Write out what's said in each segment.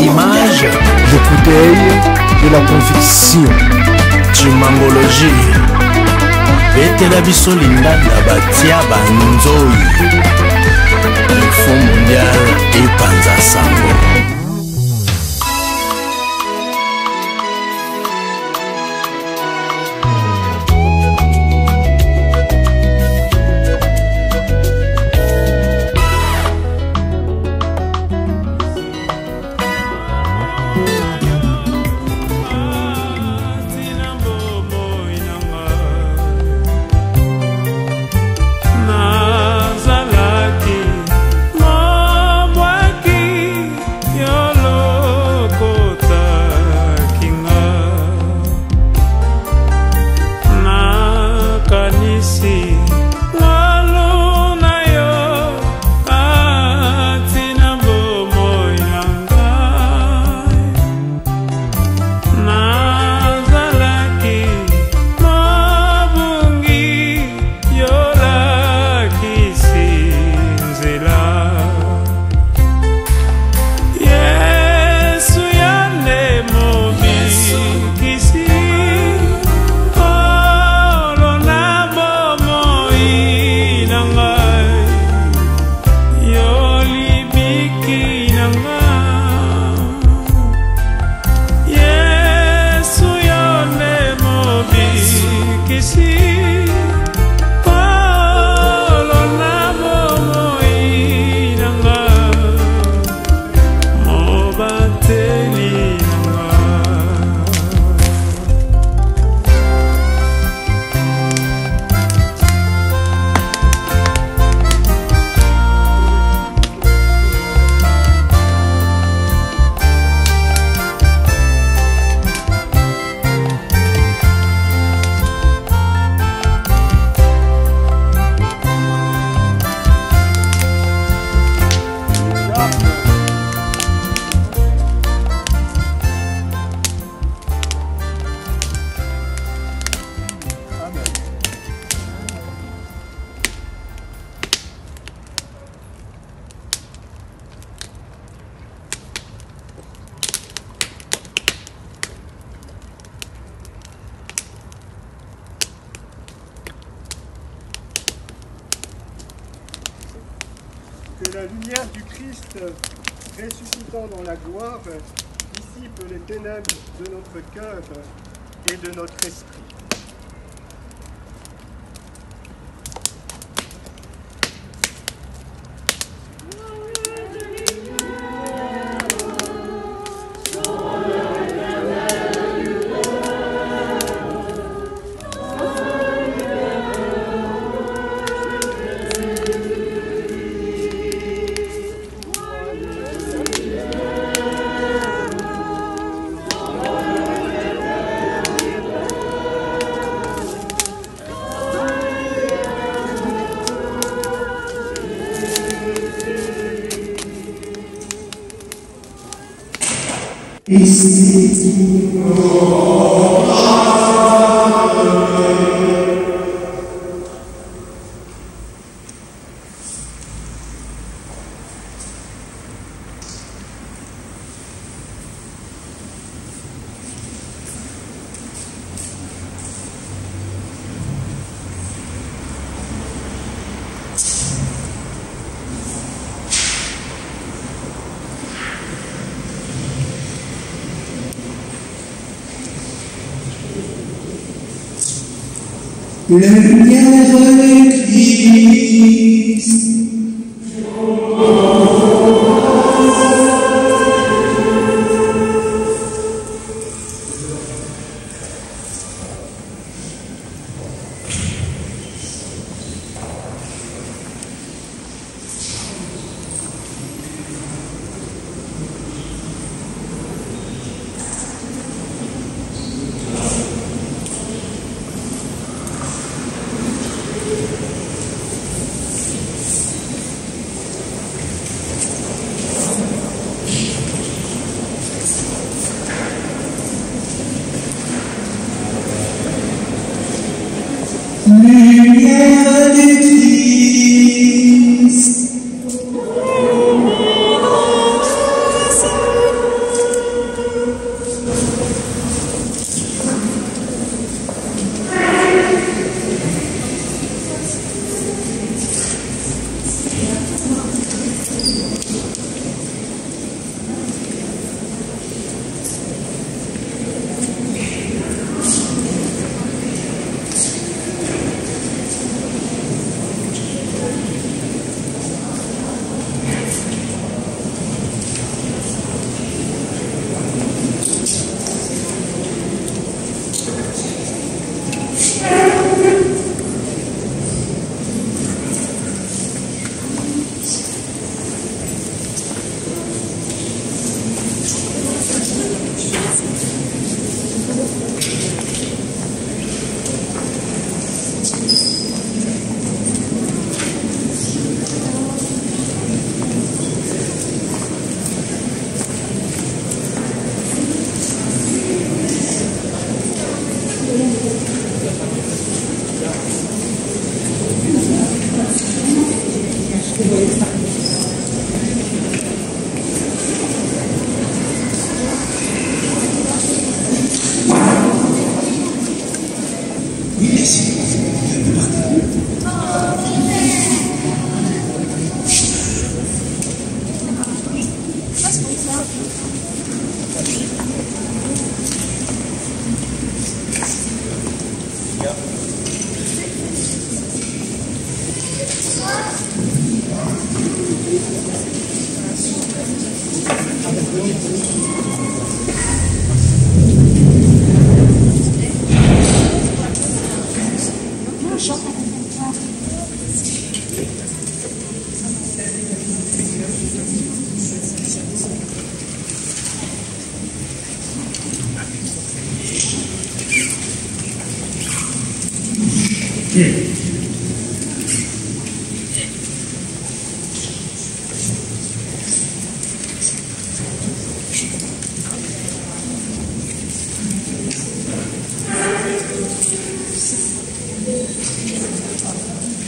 Image, le coup d'œil de la conviction. Chimangologie, betela biso lindanda batia banzoi. Info mondial epanza sango. Que la lumière du Christ ressuscitant dans la gloire dissipe les ténèbres de notre cœur et de notre esprit. La lumière de Christ. Oui, merci.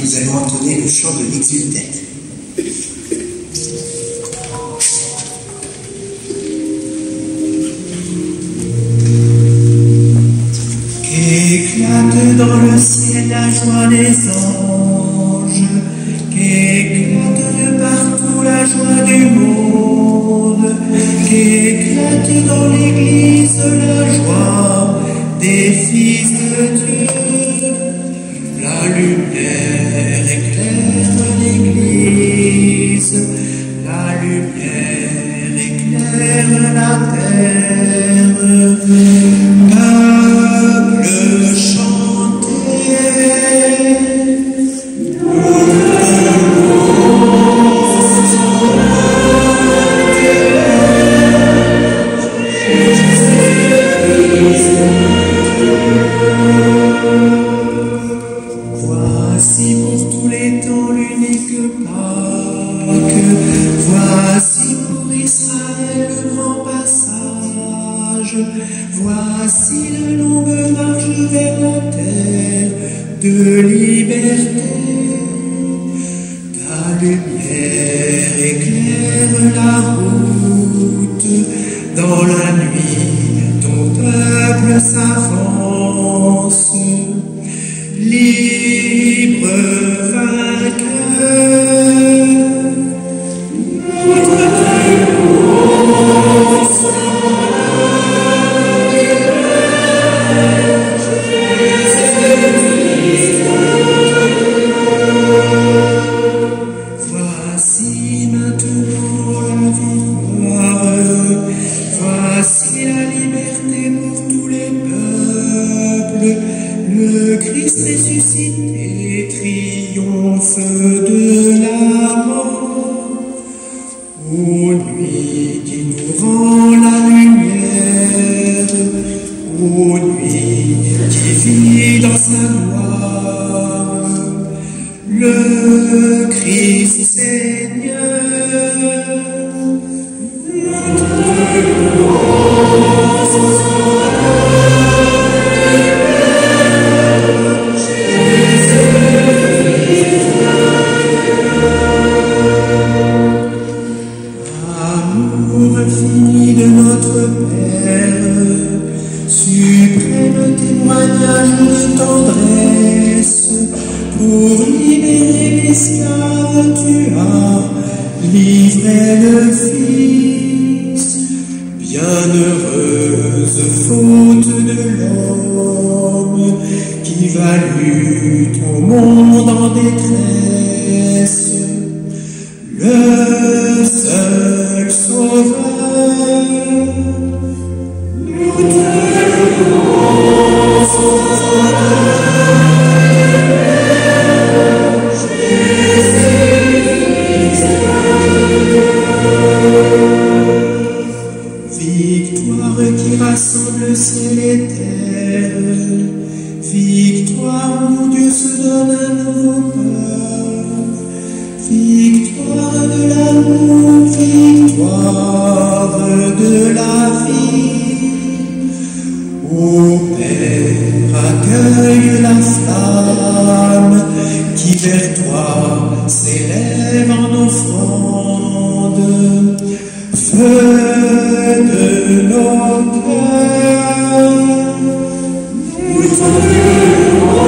Nous allons entonner le chant de l'exultète. Qu'éclate dans le ciel la joie des anges, qu'éclate de partout la joie du monde, qu'éclate dans l'église la joie des fils de Dieu. La lumière éclaire l'église, la lumière éclaire la terre. Peuple, chantez, voici pour tous les temps l'unique Pâques, voici pour Israël le grand passage, voici la longue marche vers la terre de liberté. Ta lumière éclaire la route, dans la nuit ton peuple s'avance, libre vainqueur. Voici maintenant la victoire, voici la liberté pour tous les peuples. Le Christ ressuscité triomphe de la mort. Ô nuit qui nous rend la lumière, ô nuit qui vit dans sa gloire, le Christ Seigneur. Amour infini de notre Père, suprême témoignage de tendresse, pour libérer l'esclave tu as livré le Fils. Bienheureuse faute de l'homme qui valut ton monde en détresse, le seul sauveur. Nous te louons, Sauveur. Victoire qui rassemble ciel et terre, victoire où Dieu se donne un nouveau peuple, victoire de l'amour, victoire de la vie. Ô Père accueille la flamme qui vers toi s'élève en offrande. Feu de nos cœurs, nous t'envoyons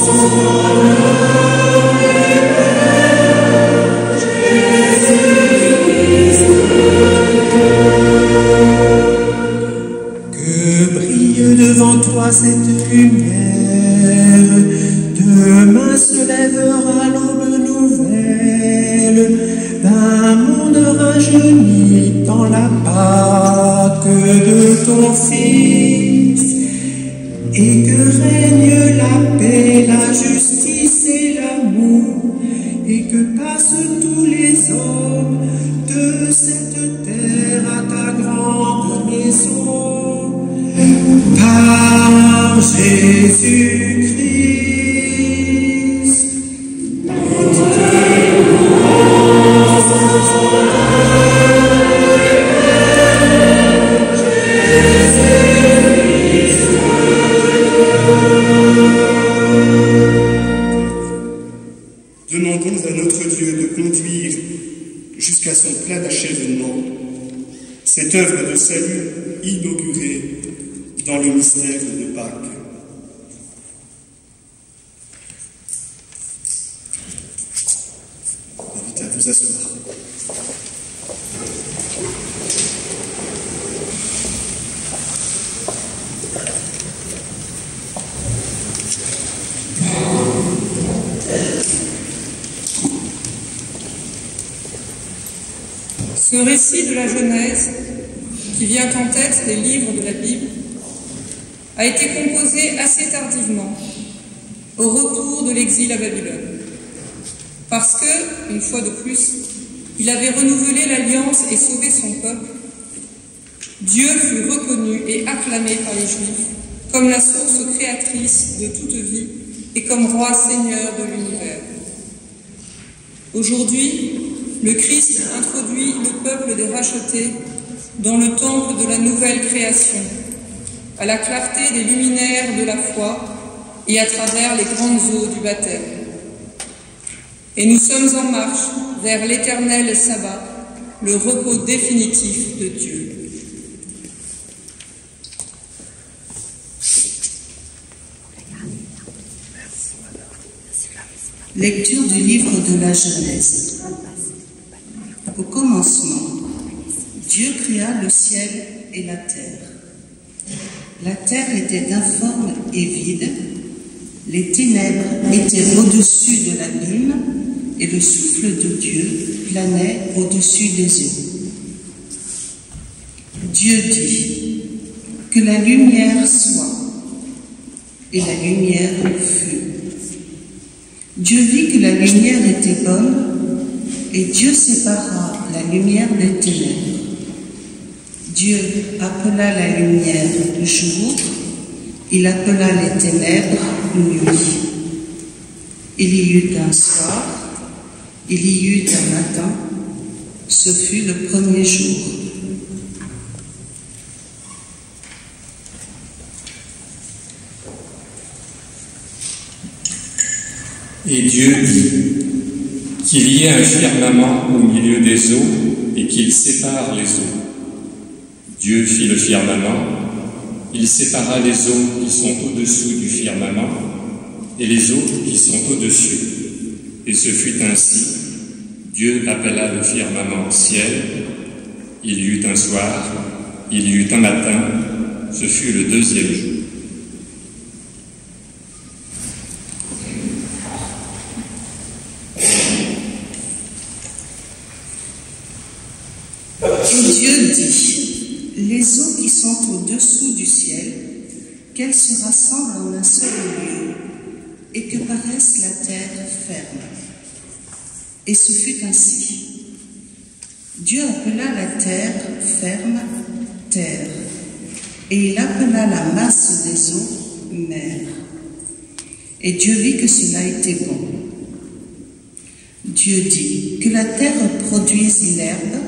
sur Jésus-Christ. Que brille devant toi cette lumière, demain se lèvera l'aube nouvelle d'un monde rajeuni dans la Pâque de ton Fils, et que règne la paix, la justice et l'amour, et que passent tous les hommes de cette terre à ta grande maison, par Jésus-Christ. Demandons à notre Dieu de conduire jusqu'à son plein achèvement cette œuvre de salut inaugurée dans le mystère de Pâques. Je vous invite à vous asseoir. Ce récit de la Genèse, qui vient en tête des livres de la Bible, a été composé assez tardivement, au retour de l'exil à Babylone, parce que, une fois de plus, il avait renouvelé l'alliance et sauvé son peuple. Dieu fut reconnu et acclamé par les Juifs comme la source créatrice de toute vie et comme roi seigneur de l'univers. Aujourd'hui, le Christ introduit le peuple des rachetés dans le temple de la nouvelle création, à la clarté des luminaires de la foi et à travers les grandes eaux du baptême. Et nous sommes en marche vers l'éternel sabbat, le repos définitif de Dieu. Lecture du livre de la Genèse. Au commencement, Dieu créa le ciel et la terre. La terre était informe et vide, les ténèbres étaient au-dessus de l'abîme, et le souffle de Dieu planait au-dessus des eaux. Dieu dit, que la lumière soit, et la lumière fut. Dieu vit que la lumière était bonne, et Dieu sépara la lumière des ténèbres. Dieu appela la lumière jour, il appela les ténèbres nuit. Il y eut un soir, il y eut un matin, ce fut le premier jour. Et Dieu dit qu'il y ait un firmament au milieu des eaux et qu'il sépare les eaux. Dieu fit le firmament, il sépara les eaux qui sont au-dessous du firmament et les eaux qui sont au-dessus. Et ce fut ainsi. Dieu appela le firmament ciel. Il y eut un soir, il y eut un matin, ce fut le deuxième jour. Et Dieu dit, les eaux qui sont au-dessous du ciel, qu'elles se rassemblent en un seul lieu, et que paraisse la terre ferme. Et ce fut ainsi. Dieu appela la terre ferme terre, et il appela la masse des eaux mer. Et Dieu vit que cela était bon. Dieu dit que la terre produise l'herbe,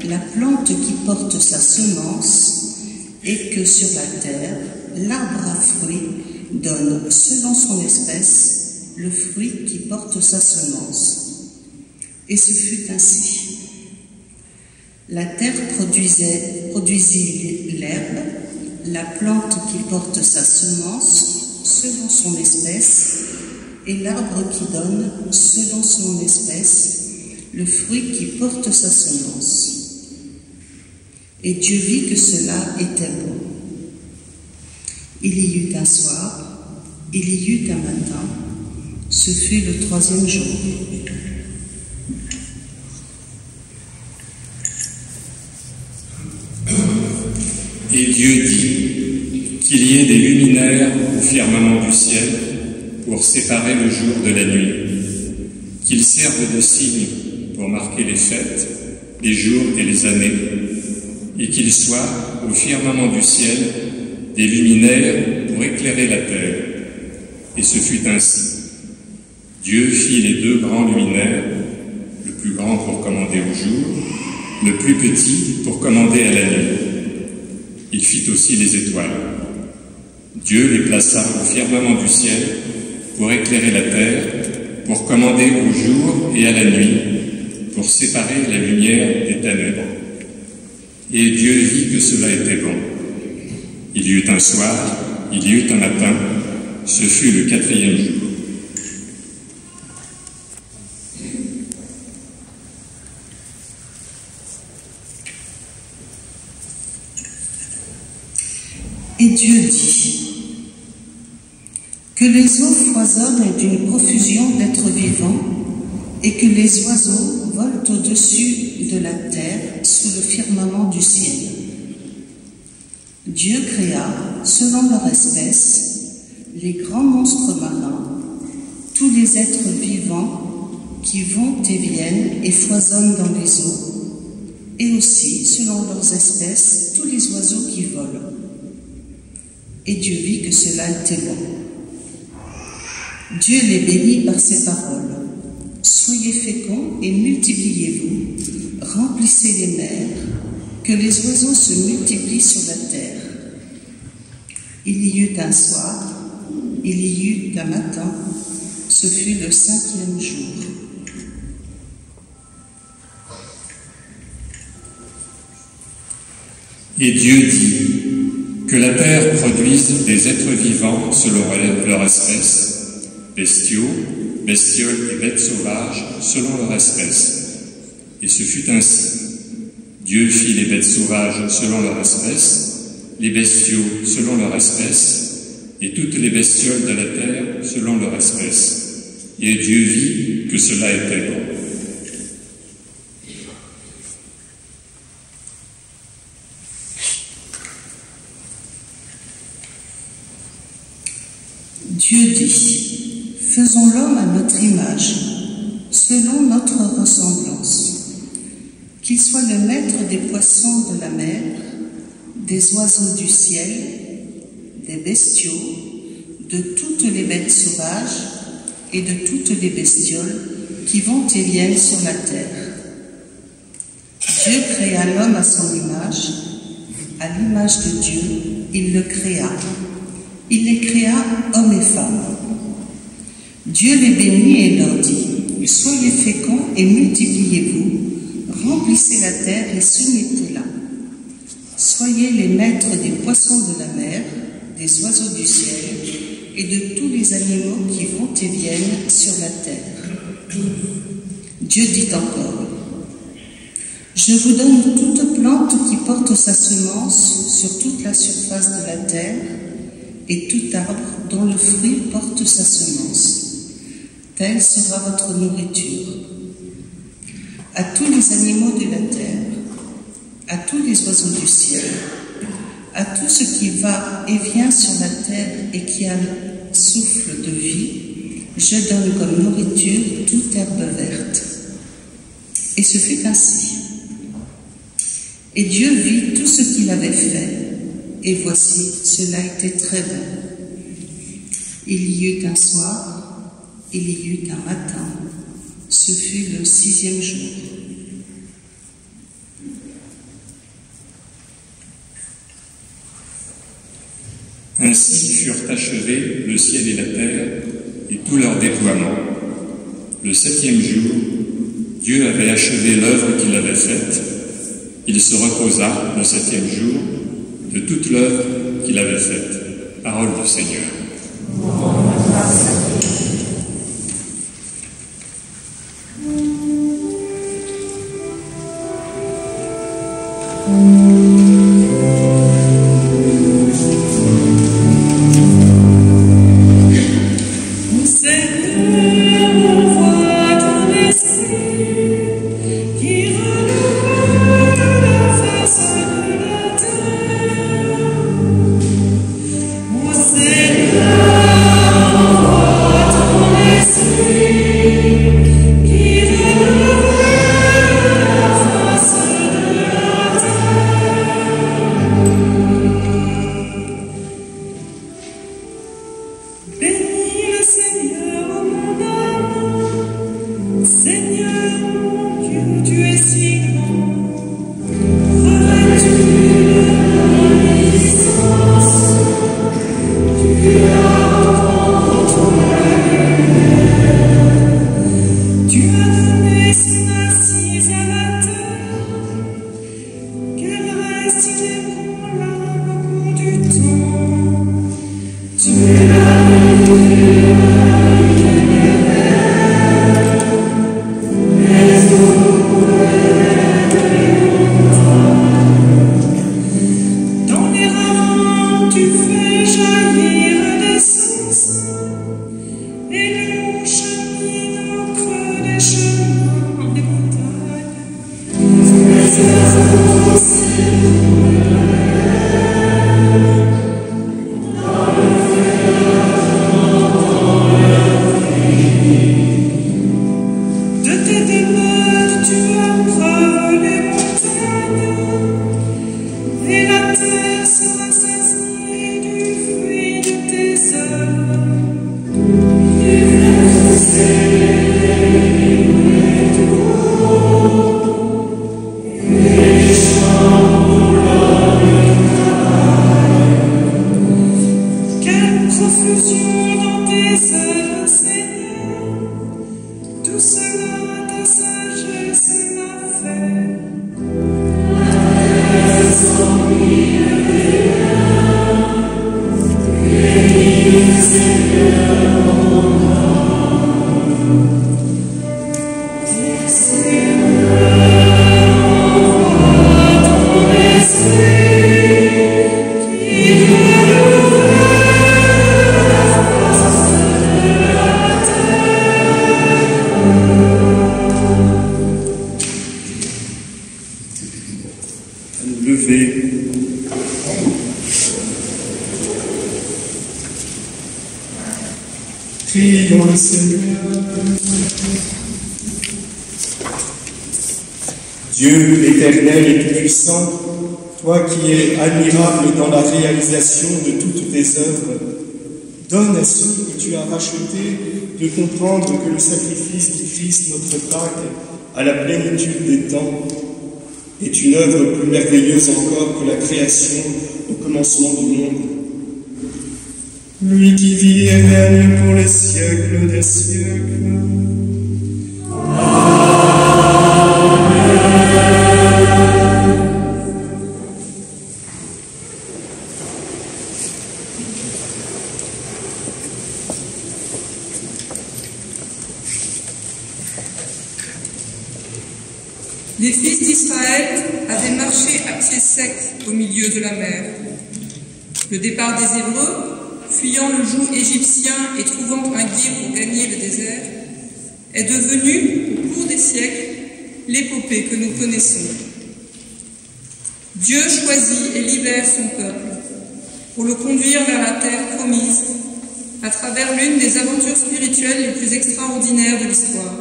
la plante qui porte sa semence, et que sur la terre, l'arbre à fruits donne, selon son espèce, le fruit qui porte sa semence. Et ce fut ainsi. La terre produisit l'herbe, la plante qui porte sa semence, selon son espèce, et l'arbre qui donne, selon son espèce, le fruit qui porte sa semence. Et Dieu vit que cela était bon. Il y eut un soir, il y eut un matin, ce fut le 3e jour. Et Dieu dit qu'il y ait des luminaires au firmament du ciel pour séparer le jour de la nuit, qu'ils servent de signe pour marquer les fêtes, les jours et les années, et qu'ils soient au firmament du ciel des luminaires pour éclairer la terre. Et ce fut ainsi. Dieu fit les 2 grands luminaires, le plus grand pour commander au jour, le plus petit pour commander à la nuit. Il fit aussi les étoiles. Dieu les plaça au firmament du ciel pour éclairer la terre, pour commander au jour et à la nuit, pour séparer la lumière des ténèbres. Et Dieu vit que cela était bon. Il y eut un soir, il y eut un matin, ce fut le 4e jour. Et Dieu dit que les eaux foisonnent d'une profusion d'êtres vivants et que les oiseaux volent au-dessus de la terre sous le firmament du ciel. Dieu créa, selon leur espèce, les grands monstres marins, tous les êtres vivants qui vont et viennent et foisonnent dans les eaux, et aussi, selon leurs espèces, tous les oiseaux qui volent. Et Dieu vit que cela était bon. Dieu les bénit par ces paroles. Soyez féconds et multipliez-vous, remplissez les mers, que les oiseaux se multiplient sur la terre. Il y eut un soir, il y eut un matin, ce fut le 5e jour. Et Dieu dit que la terre produise des êtres vivants selon leur espèce, bestiaux, bestioles et bêtes sauvages selon leur espèce. Et ce fut ainsi. Dieu fit les bêtes sauvages selon leur espèce, les bestiaux selon leur espèce, et toutes les bestioles de la terre selon leur espèce. Et Dieu vit que cela était bon. Dieu dit, faisons l'homme à notre image, selon notre ressemblance, qu'il soit le maître des poissons de la mer, des oiseaux du ciel, des bestiaux, de toutes les bêtes sauvages et de toutes les bestioles qui vont et viennent sur la terre. Dieu créa l'homme à son image, à l'image de Dieu, il le créa. Il les créa hommes et femmes. Dieu les bénit et leur dit, soyez féconds et multipliez-vous, remplissez la terre et soumettez-la. Soyez les maîtres des poissons de la mer, des oiseaux du ciel et de tous les animaux qui vont et viennent sur la terre. Dieu dit encore, je vous donne toute plante qui porte sa semence sur toute la surface de la terre, et tout arbre dont le fruit porte sa semence. Telle sera votre nourriture. À tous les animaux de la terre, à tous les oiseaux du ciel, à tout ce qui va et vient sur la terre et qui a le souffle de vie, je donne comme nourriture toute herbe verte. Et ce fut ainsi. Et Dieu vit tout ce qu'il avait fait, et voici, cela était très bon. Il y eut un soir, il y eut un matin, ce fut le 6e jour. Ainsi furent achevés le ciel et la terre et tout leur déploiement. Le 7e jour, Dieu avait achevé l'œuvre qu'il avait faite. Il se reposa le 7e jour de toute l'œuvre qu'il avait faite. Parole du Seigneur. Prions le Seigneur. Dieu éternel et tout-puissant, toi qui es admirable dans la réalisation de toutes tes œuvres, donne à ceux que tu as rachetés de comprendre que le sacrifice du Christ, notre Pâque, à la plénitude des temps, est une œuvre plus merveilleuse encore que la création au commencement du monde. Lui qui vit et règne pour les siècles des siècles. Les fils d'Israël avaient marché à pied sec au milieu de la mer. Le départ des Hébreux, fuyant le joug égyptien et trouvant un guide pour gagner le désert, est devenu, au cours des siècles, l'épopée que nous connaissons. Dieu choisit et libère son peuple pour le conduire vers la terre promise à travers l'une des aventures spirituelles les plus extraordinaires de l'histoire.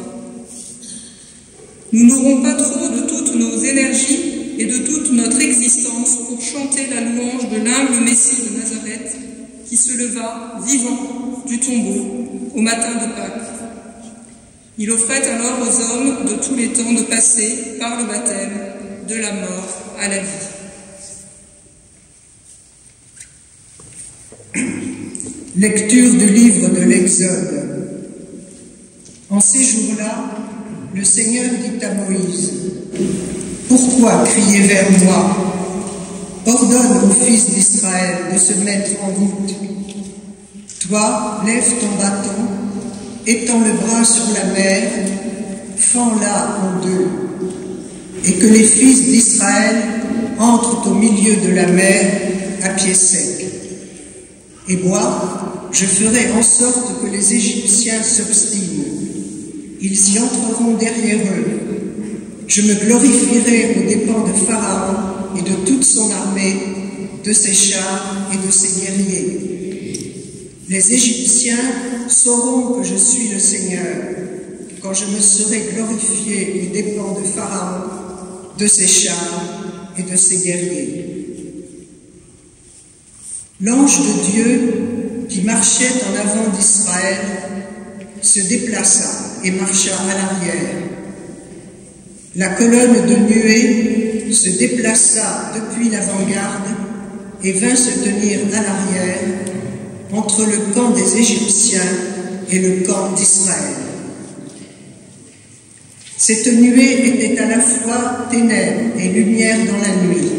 Nous n'aurons pas trop de toutes nos énergies et de toute notre existence pour chanter la louange de l'humble Messie de Nazareth qui se leva, vivant, du tombeau, au matin de Pâques. Il offrait alors aux hommes de tous les temps de passer, par le baptême, de la mort à la vie. Lecture du livre de l'Exode. En ces jours-là, le Seigneur dit à Moïse, « Pourquoi crier vers moi? Ordonne aux fils d'Israël de se mettre en route. Toi, lève ton bâton, étends le bras sur la mer, fends-la en deux, et que les fils d'Israël entrent au milieu de la mer à pied sec. Et moi, je ferai en sorte que les Égyptiens s'obstinent. Ils y entreront derrière eux. Je me glorifierai aux dépens de Pharaon et de toute son armée, de ses chars et de ses guerriers. Les Égyptiens sauront que je suis le Seigneur, quand je me serai glorifié aux dépens de Pharaon, de ses chars et de ses guerriers. » L'ange de Dieu, qui marchait en avant d'Israël, se déplaça et marcha à l'arrière. La colonne de nuée se déplaça depuis l'avant-garde et vint se tenir à l'arrière, entre le camp des Égyptiens et le camp d'Israël. Cette nuée était à la fois ténèbres et lumière dans la nuit,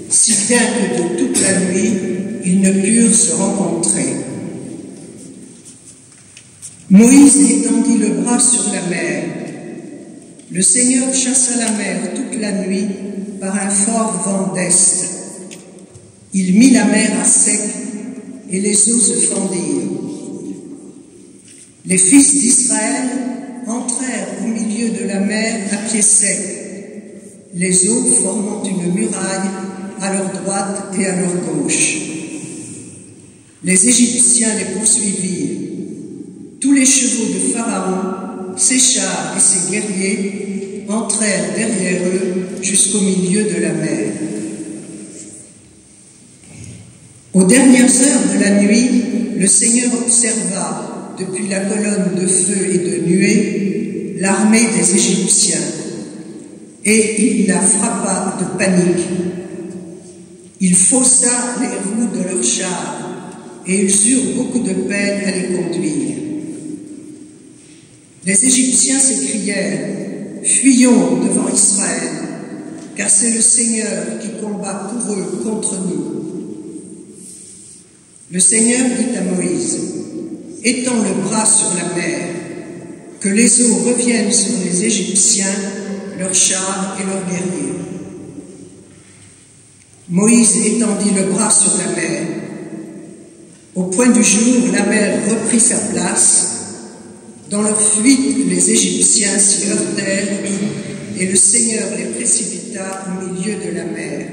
si bien que de toute la nuit, ils ne purent se rencontrer. Moïse étendit le bras sur la mer. Le Seigneur chassa la mer toute la nuit par un fort vent d'est. Il mit la mer à sec et les eaux se fendirent. Les fils d'Israël entrèrent au milieu de la mer à pied sec, les eaux formant une muraille à leur droite et à leur gauche. Les Égyptiens les poursuivirent. Tous les chevaux de Pharaon, ses chars et ses guerriers entrèrent derrière eux jusqu'au milieu de la mer. Aux dernières heures de la nuit, le Seigneur observa, depuis la colonne de feu et de nuée, l'armée des Égyptiens, et il la frappa de panique. Il faussa les roues de leurs chars, et ils eurent beaucoup de peine à les conduire. Les Égyptiens s'écrièrent, « Fuyons devant Israël, car c'est le Seigneur qui combat pour eux contre nous. » Le Seigneur dit à Moïse, « Étends le bras sur la mer, que les eaux reviennent sur les Égyptiens, leurs chars et leurs guerriers. » Moïse étendit le bras sur la mer. Au point du jour, la mer reprit sa place. Dans leur fuite, les Égyptiens s'y heurtèrent et le Seigneur les précipita au milieu de la mer.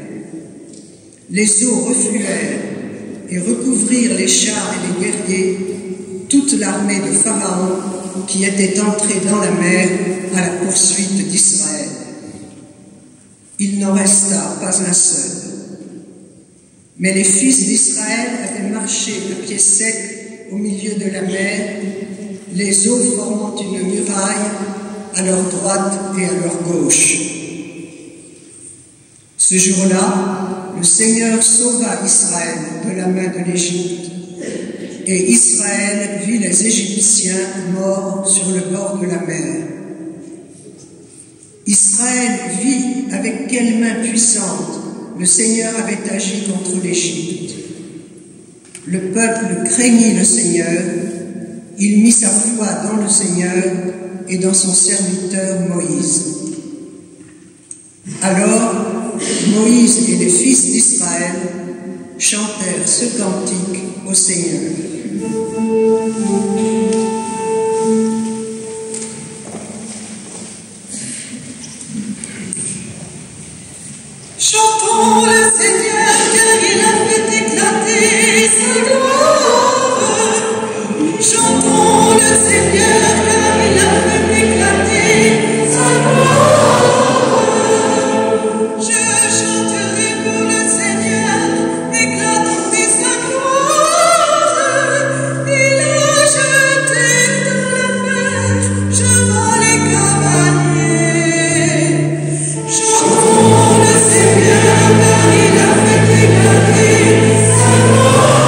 Les eaux refluèrent et recouvrirent les chars et les guerriers, toute l'armée de Pharaon qui était entrée dans la mer à la poursuite d'Israël. Il n'en resta pas un seul. Mais les fils d'Israël avaient marché à pied sec au milieu de la mer, les eaux formant une muraille à leur droite et à leur gauche. Ce jour-là, le Seigneur sauva Israël de la main de l'Égypte, et Israël vit les Égyptiens morts sur le bord de la mer. Israël vit avec quelle main puissante le Seigneur avait agi contre l'Égypte. Le peuple craignit le Seigneur, il mit sa foi dans le Seigneur et dans son serviteur Moïse. Alors, Moïse et les fils d'Israël chantèrent ce cantique au Seigneur. Chantons le Seigneur car il a fait éclater sa gloire. Chantons le Seigneur car il a fait éclater sa gloire. Je chanterai pour le Seigneur, éclater sa gloire. Il a jeté dans la mer, chevaux les cavaliers. Chantons le Seigneur car il a fait éclater sa gloire.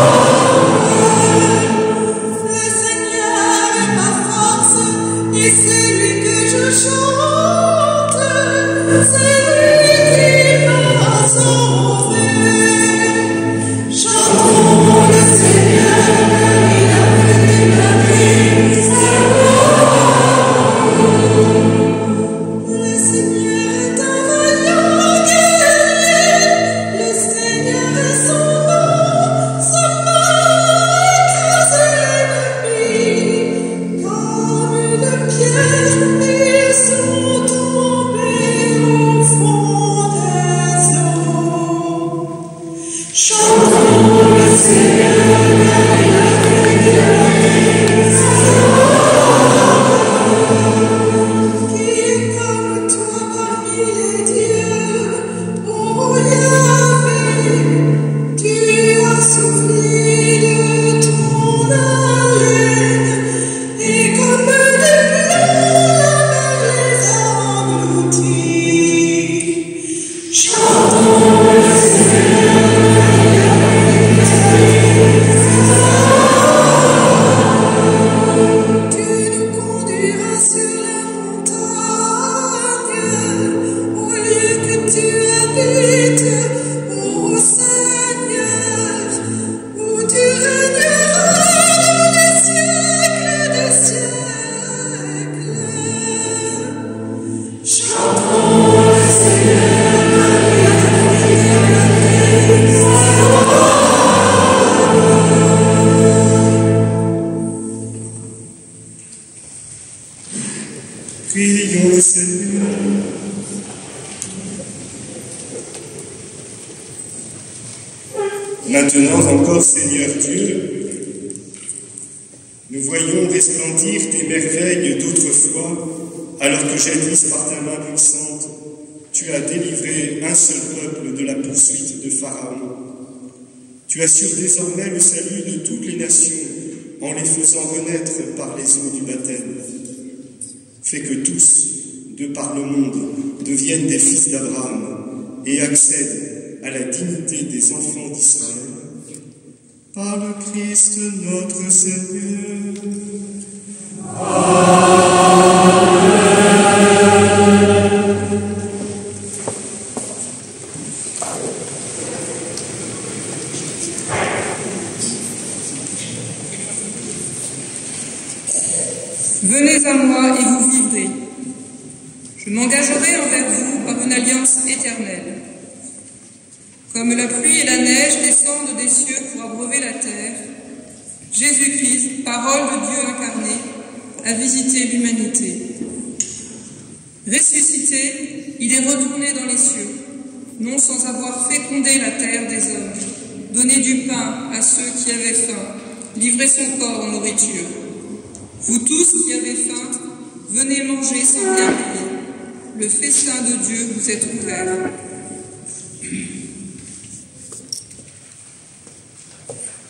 Prions le Seigneur. Maintenant encore, Seigneur Dieu, nous voyons resplendir tes merveilles d'autrefois, alors que jadis, par ta main puissante, tu as délivré un seul peuple de la poursuite de Pharaon. Tu assures désormais le salut de toutes les nations en les faisant renaître par les eaux du baptême. Fais que tous, de par le monde, deviennent des fils d'Abraham et accèdent à la dignité des enfants d'Israël. Par le Christ notre Seigneur. Venez à moi et vous vivrez. Je m'engagerai envers vous par une alliance éternelle. Comme la pluie et la neige descendent des cieux pour abreuver la terre, Jésus-Christ, parole de Dieu incarné, a visité l'humanité. Ressuscité, il est retourné dans les cieux, non sans avoir fécondé la terre des hommes, donné du pain à ceux qui avaient faim, livré son corps en nourriture. Vous tous qui avez faim, venez manger sans rien payer. Le festin de Dieu vous est ouvert.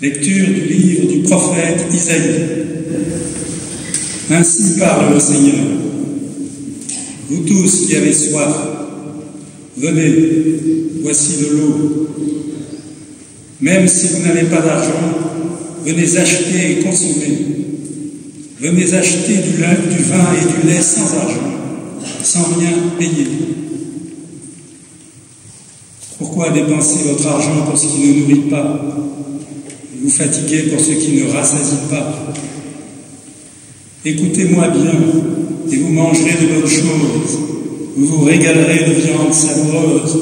Lecture du livre du prophète Isaïe. Ainsi parle le Seigneur. Vous tous qui avez soif, venez, voici de l'eau. Même si vous n'avez pas d'argent, venez acheter et consommer. Venez acheter du vin et du lait sans argent, sans rien payer. Pourquoi dépenser votre argent pour ce qui ne nourrit pas? Vous fatiguez pour ce qui ne rassasie pas. Écoutez-moi bien, et vous mangerez de bonnes choses. Vous vous régalerez de viande savoureuse.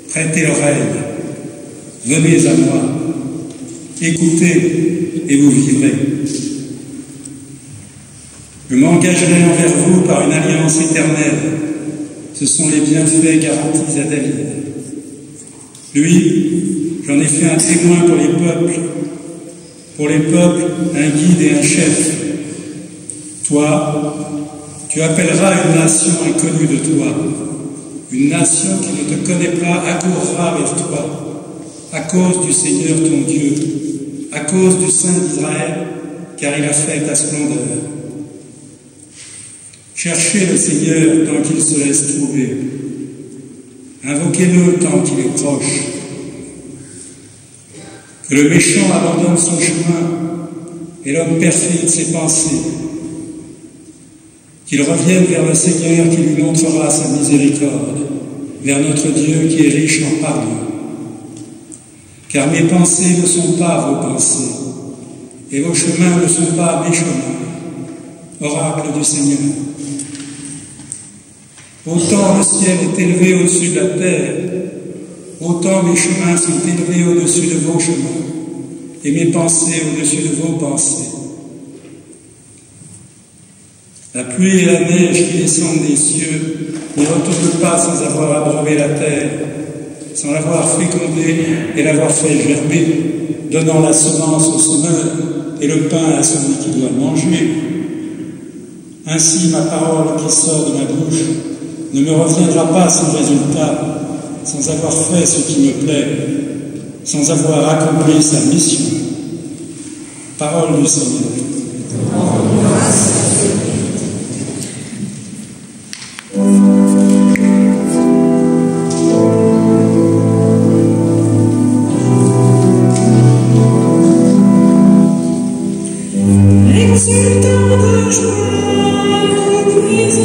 Prêtez l'oreille. Venez à moi. Écoutez, et vous vivrez. Je m'engagerai envers vous par une alliance éternelle. Ce sont les bienfaits garantis à David. Lui, j'en ai fait un témoin pour les peuples. Pour les peuples, un guide et un chef. Toi, tu appelleras une nation inconnue de toi. Une nation qui ne te connaît pas accourra vers toi, à cause du Seigneur ton Dieu, à cause du Saint d'Israël, car il a fait ta splendeur. Cherchez le Seigneur tant qu'il se laisse trouver. Invoquez-le tant qu'il est proche. Que le méchant abandonne son chemin et l'homme perfide ses pensées. qu'il revienne vers le Seigneur qui lui montrera sa miséricorde, vers notre Dieu qui est riche en pardon. Car mes pensées ne sont pas vos pensées, et vos chemins ne sont pas mes chemins. Oracle du Seigneur. Autant le ciel est élevé au-dessus de la terre, autant mes chemins sont élevés au-dessus de vos chemins, et mes pensées au-dessus de vos pensées. La pluie et la neige qui descendent des cieux ne retournent pas sans avoir abreuvé la terre, sans l'avoir fécondée et l'avoir fait germer, donnant la semence au semeur et le pain à celui qui doit manger. Ainsi ma parole qui sort de ma bouche ne me reviendra pas sans résultat, sans avoir fait ce qui me plaît, sans avoir accompli sa mission. Parole du Seigneur. Exultant de joie, reprise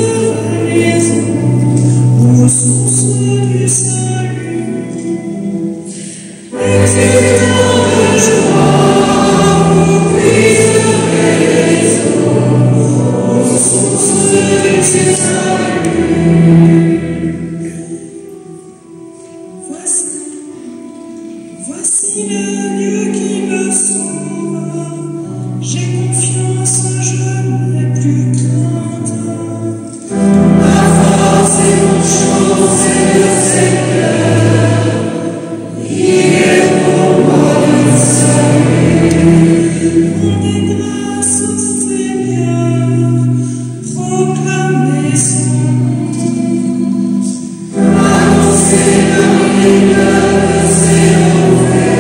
les eaux, aux sources du salut. Exultant de joie, reprise les eaux, aux sources du salut. Voici le Dieu qui me sauve. J'ai confiance, je n'ai plus crainte. Ma force et mon chance est le Seigneur. Il est pour moi le salut. Rendez grâce au Seigneur, proclamez son nom. Annoncez dans les peuples ses nouvelles.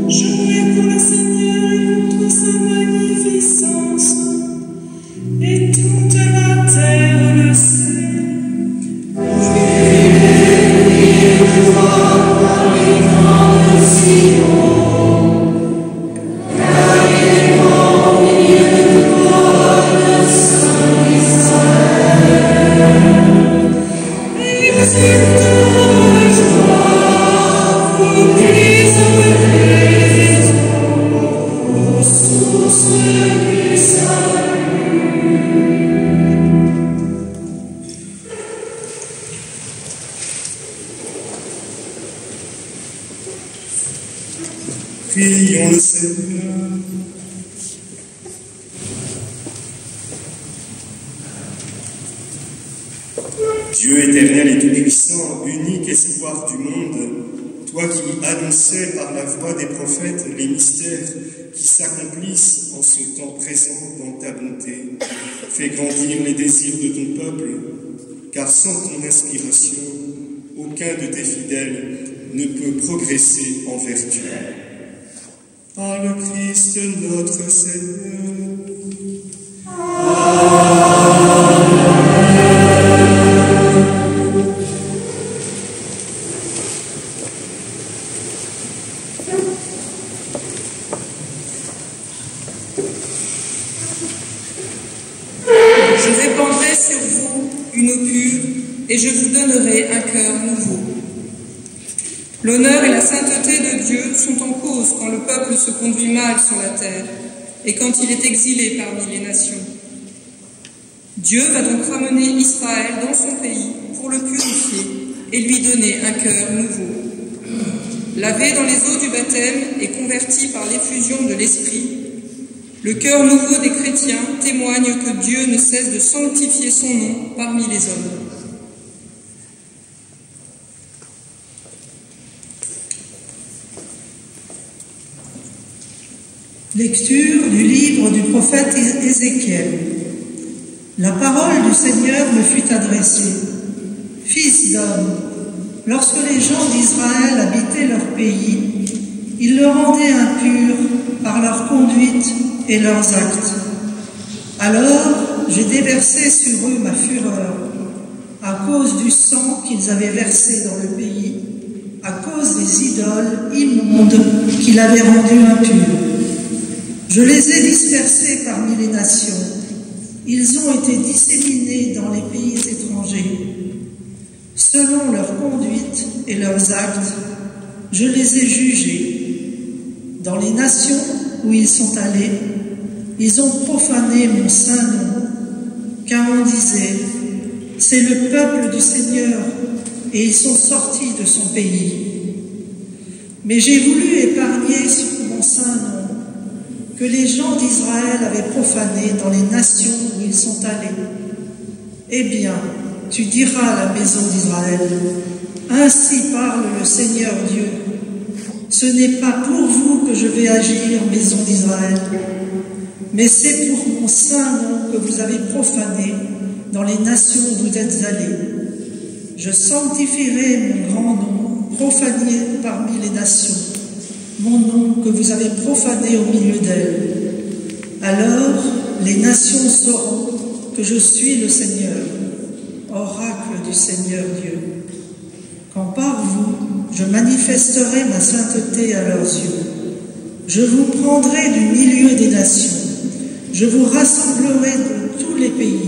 Jouez pour le Seigneur toute sa magnificence, et toute la terre le sait. Vivez de joie par les grands de Sion, car il est mort au milieu de toi, le Saint d'Israël. Exultant de joie, vous briserez aux sources du salut. Prions le Seigneur. Dieu éternel et tout-puissant, unique espoir du monde, toi qui annonçais par la voix des prophètes les mystères qui s'accomplissent en ce temps présent dans ta bonté, fais grandir les désirs de ton peuple, car sans ton inspiration, aucun de tes fidèles ne peut progresser en vertu. Par le Christ notre Seigneur. Je répandrai sur vous une eau pure et je vous donnerai un cœur nouveau. L'honneur et la sainteté de Dieu sont en cause quand le peuple se conduit mal sur la terre et quand il est exilé parmi les nations. Dieu va donc ramener Israël dans son pays pour le purifier et lui donner un cœur nouveau. Lavé dans les eaux du baptême et converti par l'effusion de l'Esprit, le cœur nouveau des chrétiens témoigne que Dieu ne cesse de sanctifier son nom parmi les hommes. Lecture du livre du prophète Ézéchiel. La parole du Seigneur me fut adressée. Fils d'homme, lorsque les gens d'Israël habitaient leur pays, ils le rendaient impur par leur conduite et leurs actes. Alors j'ai déversé sur eux ma fureur, à cause du sang qu'ils avaient versé dans le pays, à cause des idoles immondes qu'il avait rendues impures. Je les ai dispersés parmi les nations. Ils ont été disséminés dans les pays étrangers. Selon leur conduite et leurs actes, je les ai jugés. Dans les nations où ils sont allés, ils ont profané mon saint nom, car on disait, c'est le peuple du Seigneur, et ils sont sortis de son pays. Mais j'ai voulu épargner sur mon saint nom, que les gens d'Israël avaient profané dans les nations où ils sont allés. Eh bien, tu diras à la maison d'Israël, ainsi parle le Seigneur Dieu, ce n'est pas pour vous que je vais agir, maison d'Israël, mais c'est pour mon saint nom que vous avez profané dans les nations où vous êtes allés. Je sanctifierai mon grand nom, profané parmi les nations, mon nom que vous avez profané au milieu d'elles. Alors les nations sauront que je suis le Seigneur, oracle du Seigneur Dieu. Quand par vous, je manifesterai ma sainteté à leurs yeux. Je vous prendrai du milieu des nations. Je vous rassemblerai de tous les pays.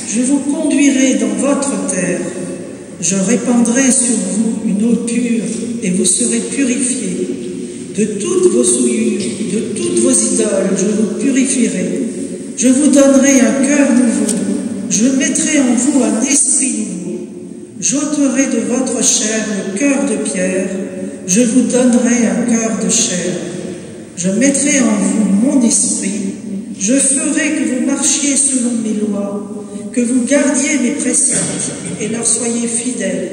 Je vous conduirai dans votre terre. Je répandrai sur vous une eau pure et vous serez purifiés. De toutes vos souillures, de toutes vos idoles, je vous purifierai. Je vous donnerai un cœur nouveau. Je mettrai en vous un esprit nouveau. J'ôterai de votre chair le cœur de pierre. Je vous donnerai un cœur de chair. Je mettrai en vous mon esprit. Je ferai que vous marchiez selon mes lois, que vous gardiez mes préceptes et leur soyez fidèles.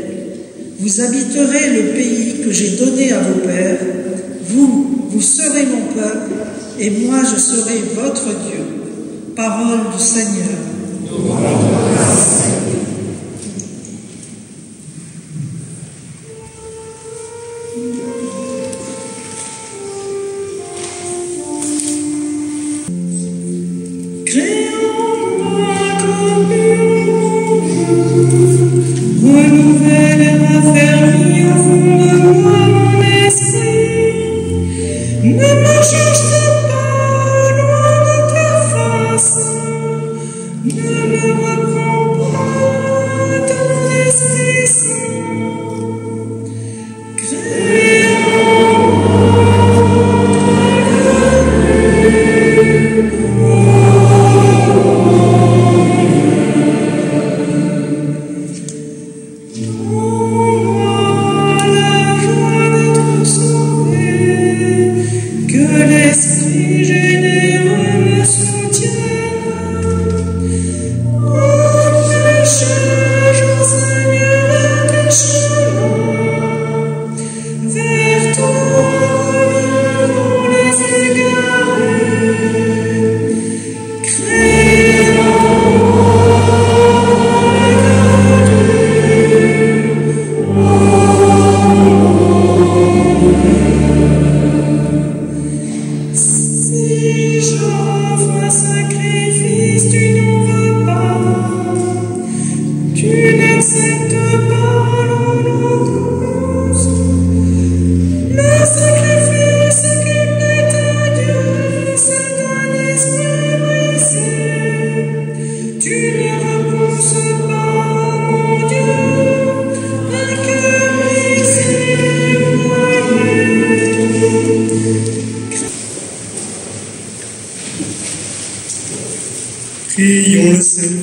Vous habiterez le pays que j'ai donné à vos pères. Vous serez mon peuple, et moi je serai votre Dieu. Parole du Seigneur. Renouvelle et raffermis au fond de moi mon esprit. Ne me cherche pas loin de ta face. Ne me reprends pas ton Esprit Saint. Crée en Prions le Seigneur.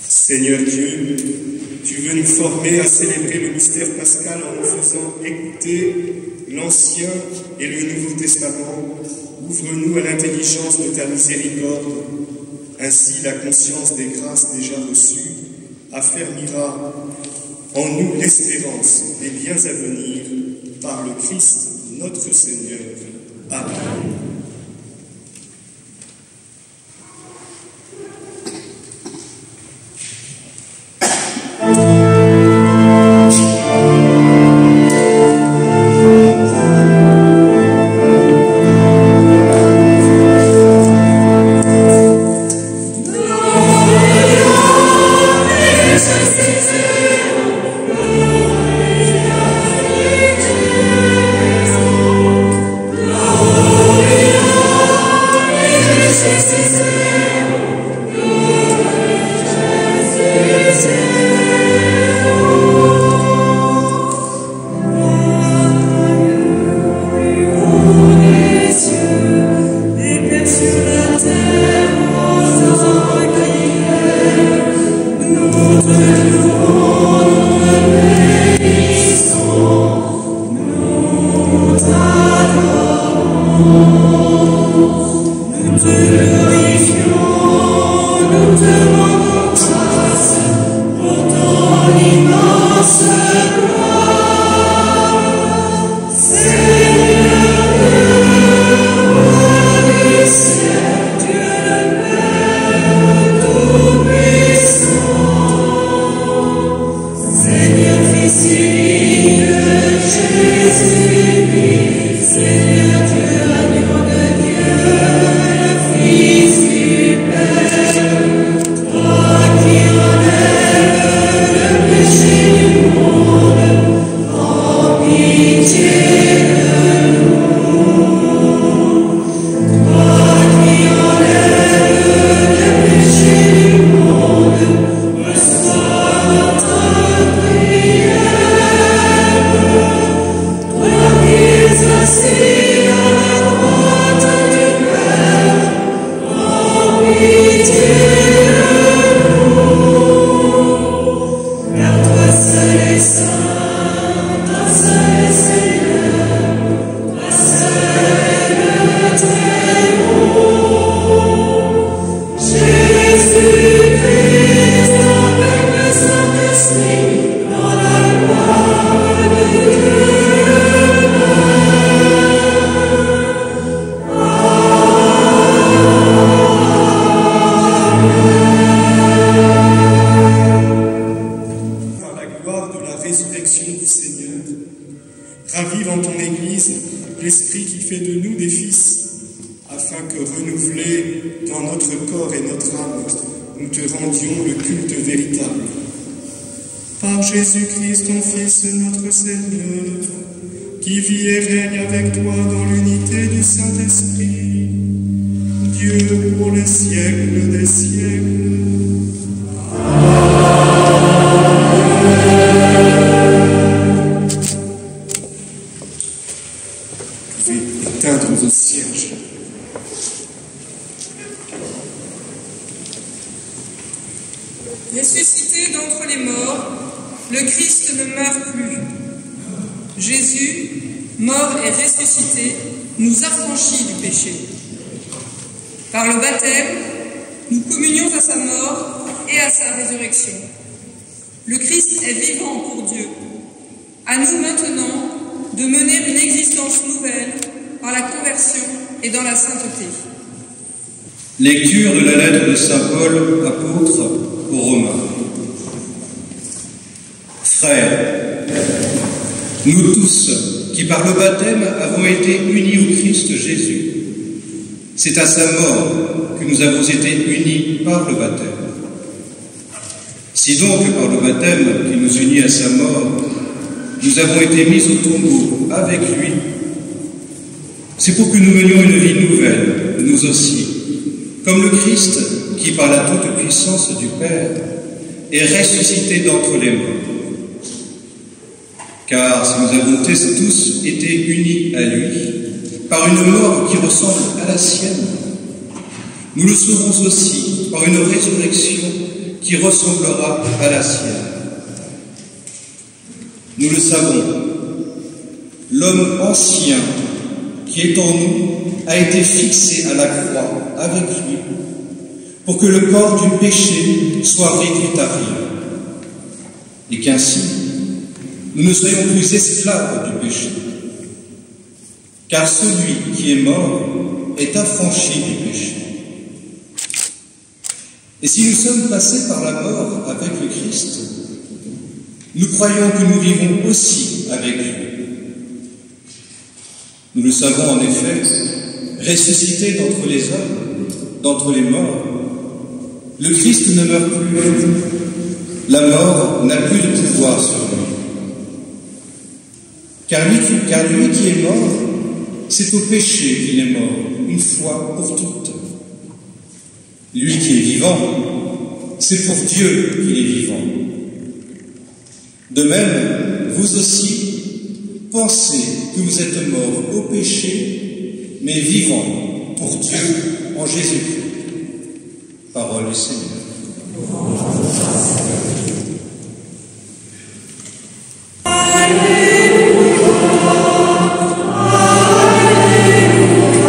Seigneur Dieu, tu veux nous former à célébrer le mystère pascal en nous faisant écouter l'Ancien et le Nouveau Testament. Ouvre-nous à l'intelligence de ta miséricorde. Ainsi, la conscience des grâces déjà reçues affermira en nous l'espérance des biens à venir par le Christ notre Seigneur. Amen. Amen. Jésus-Christ, ton Fils, notre Seigneur, qui vit et règne avec toi dans l'unité du Saint-Esprit, Dieu pour les siècles des siècles. Vous pouvez éteindre vos cierges. Ressuscité d'entre les morts, le Christ ne meurt plus. Jésus, mort et ressuscité, nous affranchit du péché. Par le baptême, nous communions à sa mort et à sa résurrection. Le Christ est vivant pour Dieu. À nous maintenant de mener une existence nouvelle par la conversion et dans la sainteté. Lecture de la lettre de saint Paul, apôtre aux Romains. Frères, nous tous qui par le baptême avons été unis au Christ Jésus, c'est à sa mort que nous avons été unis par le baptême. Si donc par le baptême qui nous unit à sa mort, nous avons été mis au tombeau avec lui, c'est pour que nous menions une vie nouvelle, nous aussi, comme le Christ qui par la toute-puissance du Père est ressuscité d'entre les morts. Car si nous avons tous été unis à lui, par une mort qui ressemble à la sienne, nous le serons aussi par une résurrection qui ressemblera à la sienne. Nous le savons, l'homme ancien qui est en nous a été fixé à la croix avec lui, pour que le corps du péché soit réduit à rien, et qu'ainsi, nous ne soyons plus esclaves du péché, car celui qui est mort est affranchi du péché. Et si nous sommes passés par la mort avec le Christ, nous croyons que nous vivons aussi avec lui. Nous le savons en effet, ressuscité d'entre les hommes, d'entre les morts, le Christ ne meurt plus. La mort n'a plus de pouvoir sur lui. Car lui qui est mort, c'est au péché qu'il est mort, une fois pour toutes. Lui qui est vivant, c'est pour Dieu qu'il est vivant. De même, vous aussi, pensez que vous êtes morts au péché, mais vivants pour Dieu en Jésus-Christ. Parole du Seigneur. Alléluia, Alléluia.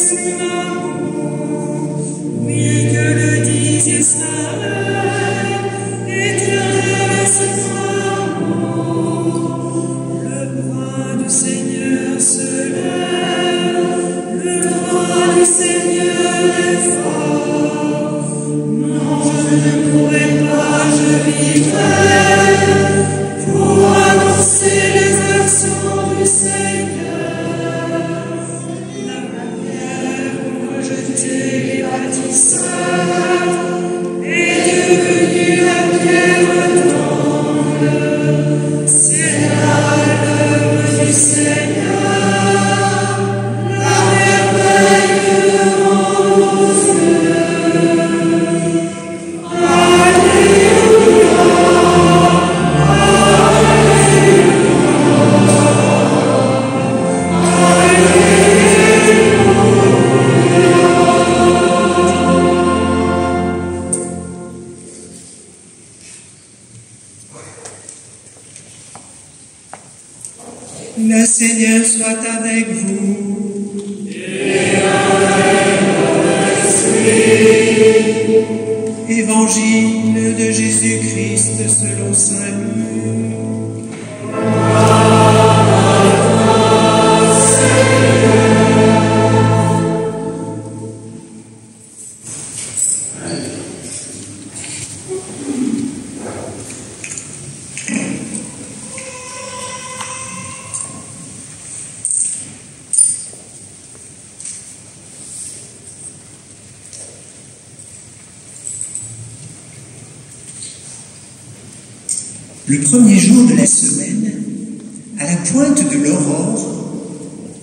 son amour, oui que le dise Israël, éternel sacrement. Le bras du Seigneur se lève, le bras du Seigneur est fort. Non, je ne pourrai pas, je vivrai pour annoncer les actions du Seigneur. La manière pour rejeter les bâtisseurs est devenue la pierre d'angle. C'est là l'œuvre du Seigneur, la merveille devant nos yeux. Le Seigneur soit avec vous. Et avec votre esprit. Évangile de Jésus-Christ selon saint Luc. Le premier jour de la semaine, à la pointe de l'aurore,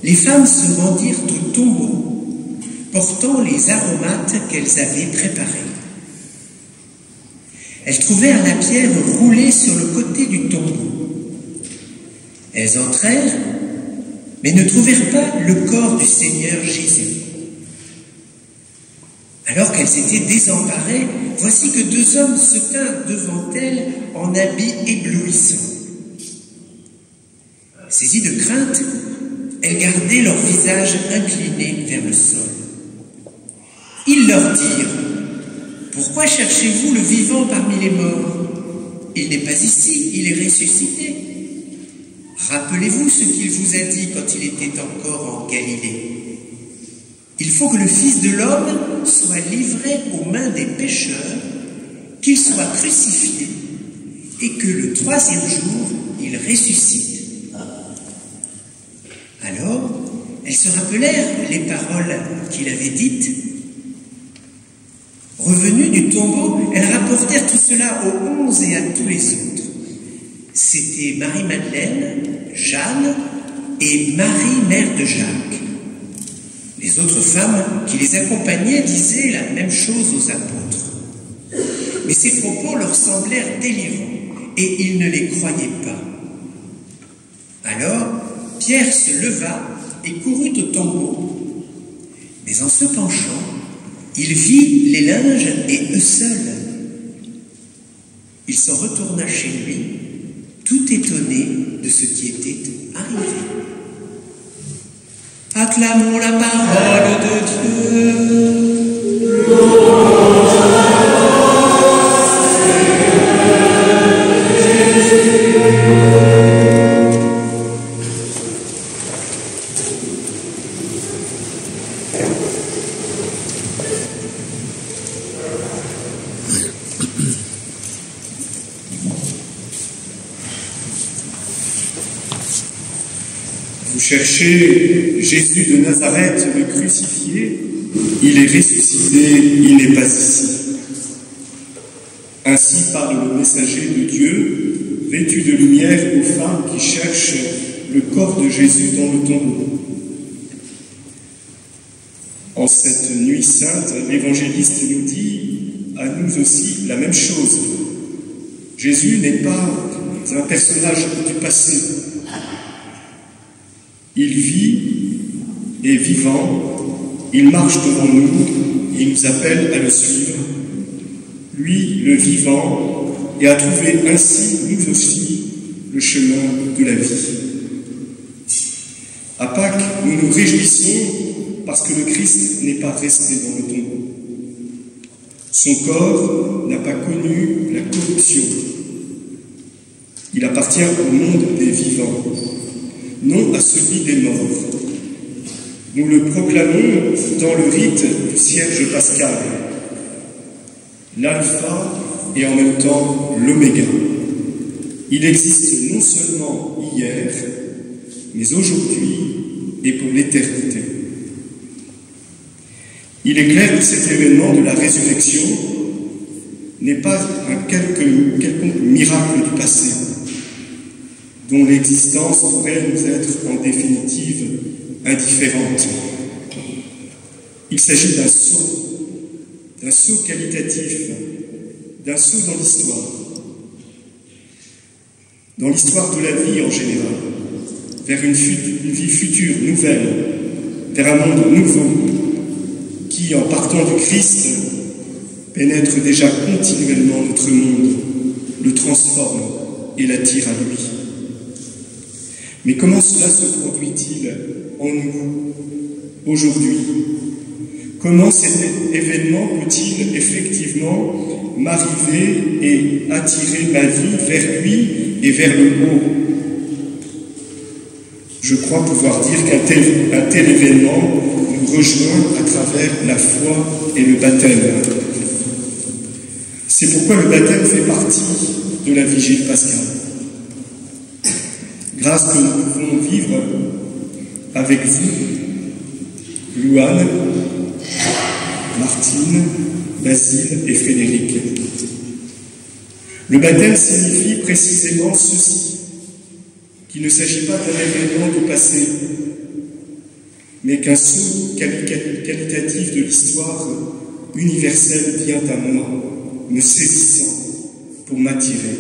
les femmes se rendirent au tombeau, portant les aromates qu'elles avaient préparés. Elles trouvèrent la pierre roulée sur le côté du tombeau. Elles entrèrent, mais ne trouvèrent pas le corps du Seigneur Jésus. Alors qu'elles étaient désemparées, voici que deux hommes se tinrent devant elles en habits éblouissants. Saisies de crainte, elles gardaient leur visage incliné vers le sol. Ils leur dirent : « Pourquoi cherchez-vous le vivant parmi les morts? Il n'est pas ici, il est ressuscité. Rappelez-vous ce qu'il vous a dit quand il était encore en Galilée. Il faut que le Fils de l'homme soit livré aux mains des pécheurs, qu'il soit crucifié, et que le troisième jour, il ressuscite. » Alors, elles se rappelèrent les paroles qu'il avait dites. Revenues du tombeau, elles rapportèrent tout cela aux 11 et à tous les autres. C'était Marie-Madeleine, Jeanne et Marie, mère de Jacques. Les autres femmes qui les accompagnaient disaient la même chose aux apôtres. Mais ces propos leur semblèrent délirants, et ils ne les croyaient pas. Alors, Pierre se leva et courut au tombeau. Mais en se penchant, il vit les linges et eux seuls. Il s'en retourna chez lui, tout étonné de ce qui était arrivé. Acclamons la parole de Dieu. Vous cherchez Jésus de Nazareth, le crucifié, il est ressuscité, il n'est pas ici. Ainsi parle le messager de Dieu, vêtu de lumière aux femmes qui cherchent le corps de Jésus dans le tombeau. En cette nuit sainte, l'évangéliste nous dit à nous aussi la même chose. Jésus n'est pas un personnage du passé. Il vit, est vivant, il marche devant nous, il nous appelle à le suivre. Lui, le vivant, et a trouvé ainsi, nous aussi, le chemin de la vie. À Pâques, nous nous réjouissons parce que le Christ n'est pas resté dans le tombeau. Son corps n'a pas connu la corruption. Il appartient au monde des vivants, non à celui des morts. Nous le proclamons dans le rite du cierge pascal, l'alpha et en même temps l'oméga. Il existe non seulement hier, mais aujourd'hui et pour l'éternité. Il est clair que cet événement de la résurrection n'est pas un quelconque miracle du passé, dont l'existence pourrait nous être en définitive indifférente. Il s'agit d'un saut qualitatif, d'un saut dans l'histoire de la vie en général, vers une vie future, nouvelle, vers un monde nouveau, qui, en partant du Christ, pénètre déjà continuellement notre monde, le transforme et l'attire à lui. Mais comment cela se produit-il en nous, aujourd'hui? Comment cet événement peut-il effectivement m'arriver et attirer ma vie vers lui et vers le haut? Je crois pouvoir dire qu'un tel événement nous rejoint à travers la foi et le baptême. C'est pourquoi le baptême fait partie de la vigile pascale. Grâce que nous pouvons vivre avec vous, Louane, Martine, Basile et Frédéric. Le baptême signifie précisément ceci, qu'il ne s'agit pas d'un événement du passé, mais qu'un saut qualitatif de l'histoire universelle vient à moi, me saisissant pour m'attirer.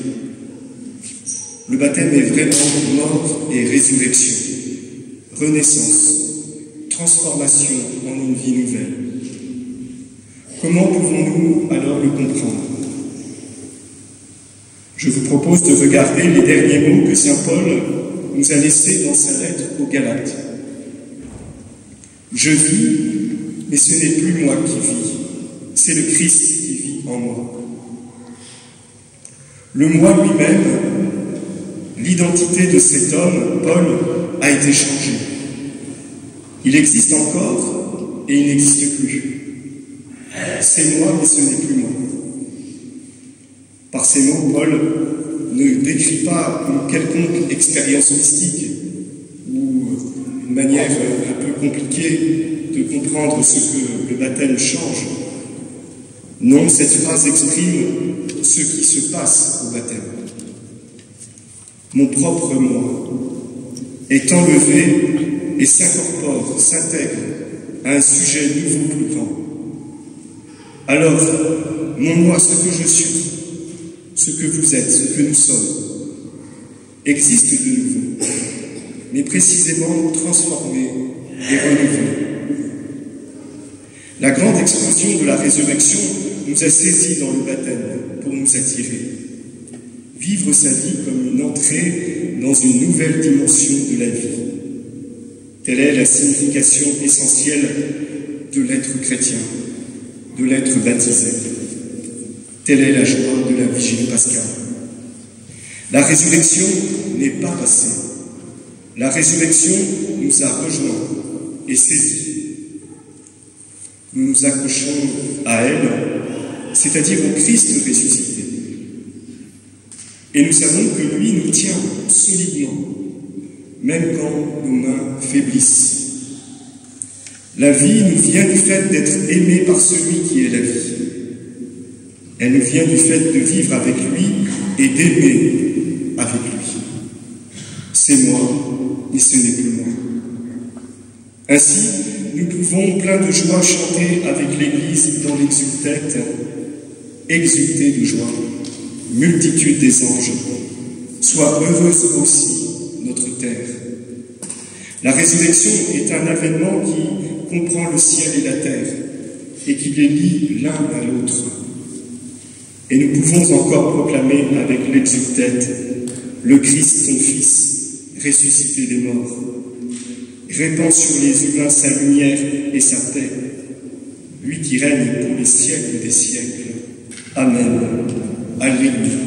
Le baptême est vraiment mort et résurrection, renaissance, transformation en une vie nouvelle. Comment pouvons-nous alors le comprendre? Je vous propose de regarder les derniers mots que saint Paul nous a laissés dans sa lettre aux Galates. Je vis, mais ce n'est plus moi qui vis, c'est le Christ qui vit en moi. Le moi lui-même, l'identité de cet homme, Paul, a été changée. Il existe encore et il n'existe plus. C'est moi, mais ce n'est plus moi. Par ces mots, Paul ne décrit pas une quelconque expérience mystique ou une manière un peu compliquée de comprendre ce que le baptême change. Non, cette phrase exprime ce qui se passe au baptême. Mon propre moi est enlevé et s'incorpore, s'intègre à un sujet nouveau plus grand. Alors, mon moi, ce que je suis, ce que vous êtes, ce que nous sommes, existe de nouveau, mais précisément transformé et renouvelé. La grande explosion de la résurrection nous a saisis dans le baptême pour nous attirer. Vivre sa vie comme une entrée dans une nouvelle dimension de la vie. Telle est la signification essentielle de l'être chrétien, de l'être baptisé. Telle est la joie de la vigile pascale. La résurrection n'est pas passée. La résurrection nous a rejoints et saisis. Nous nous accrochons à elle, c'est-à-dire au Christ ressuscité. Et nous savons que lui nous tient solidement, même quand nos mains faiblissent. La vie nous vient du fait d'être aimé par celui qui est la vie. Elle nous vient du fait de vivre avec lui et d'aimer avec lui. C'est moi, et ce n'est plus moi. Ainsi, nous pouvons, plein de joie, chanter avec l'Église dans l'exultète, exulter de joie, multitude des anges, soit heureuse aussi notre terre. La résurrection est un événement qui comprend le ciel et la terre, et qui les lie l'un à l'autre. Et nous pouvons encore proclamer avec l'exultète le Christ, son Fils, ressuscité des morts, répand sur les humains sa lumière et sa paix, lui qui règne pour les siècles des siècles. Amen. Alléluia.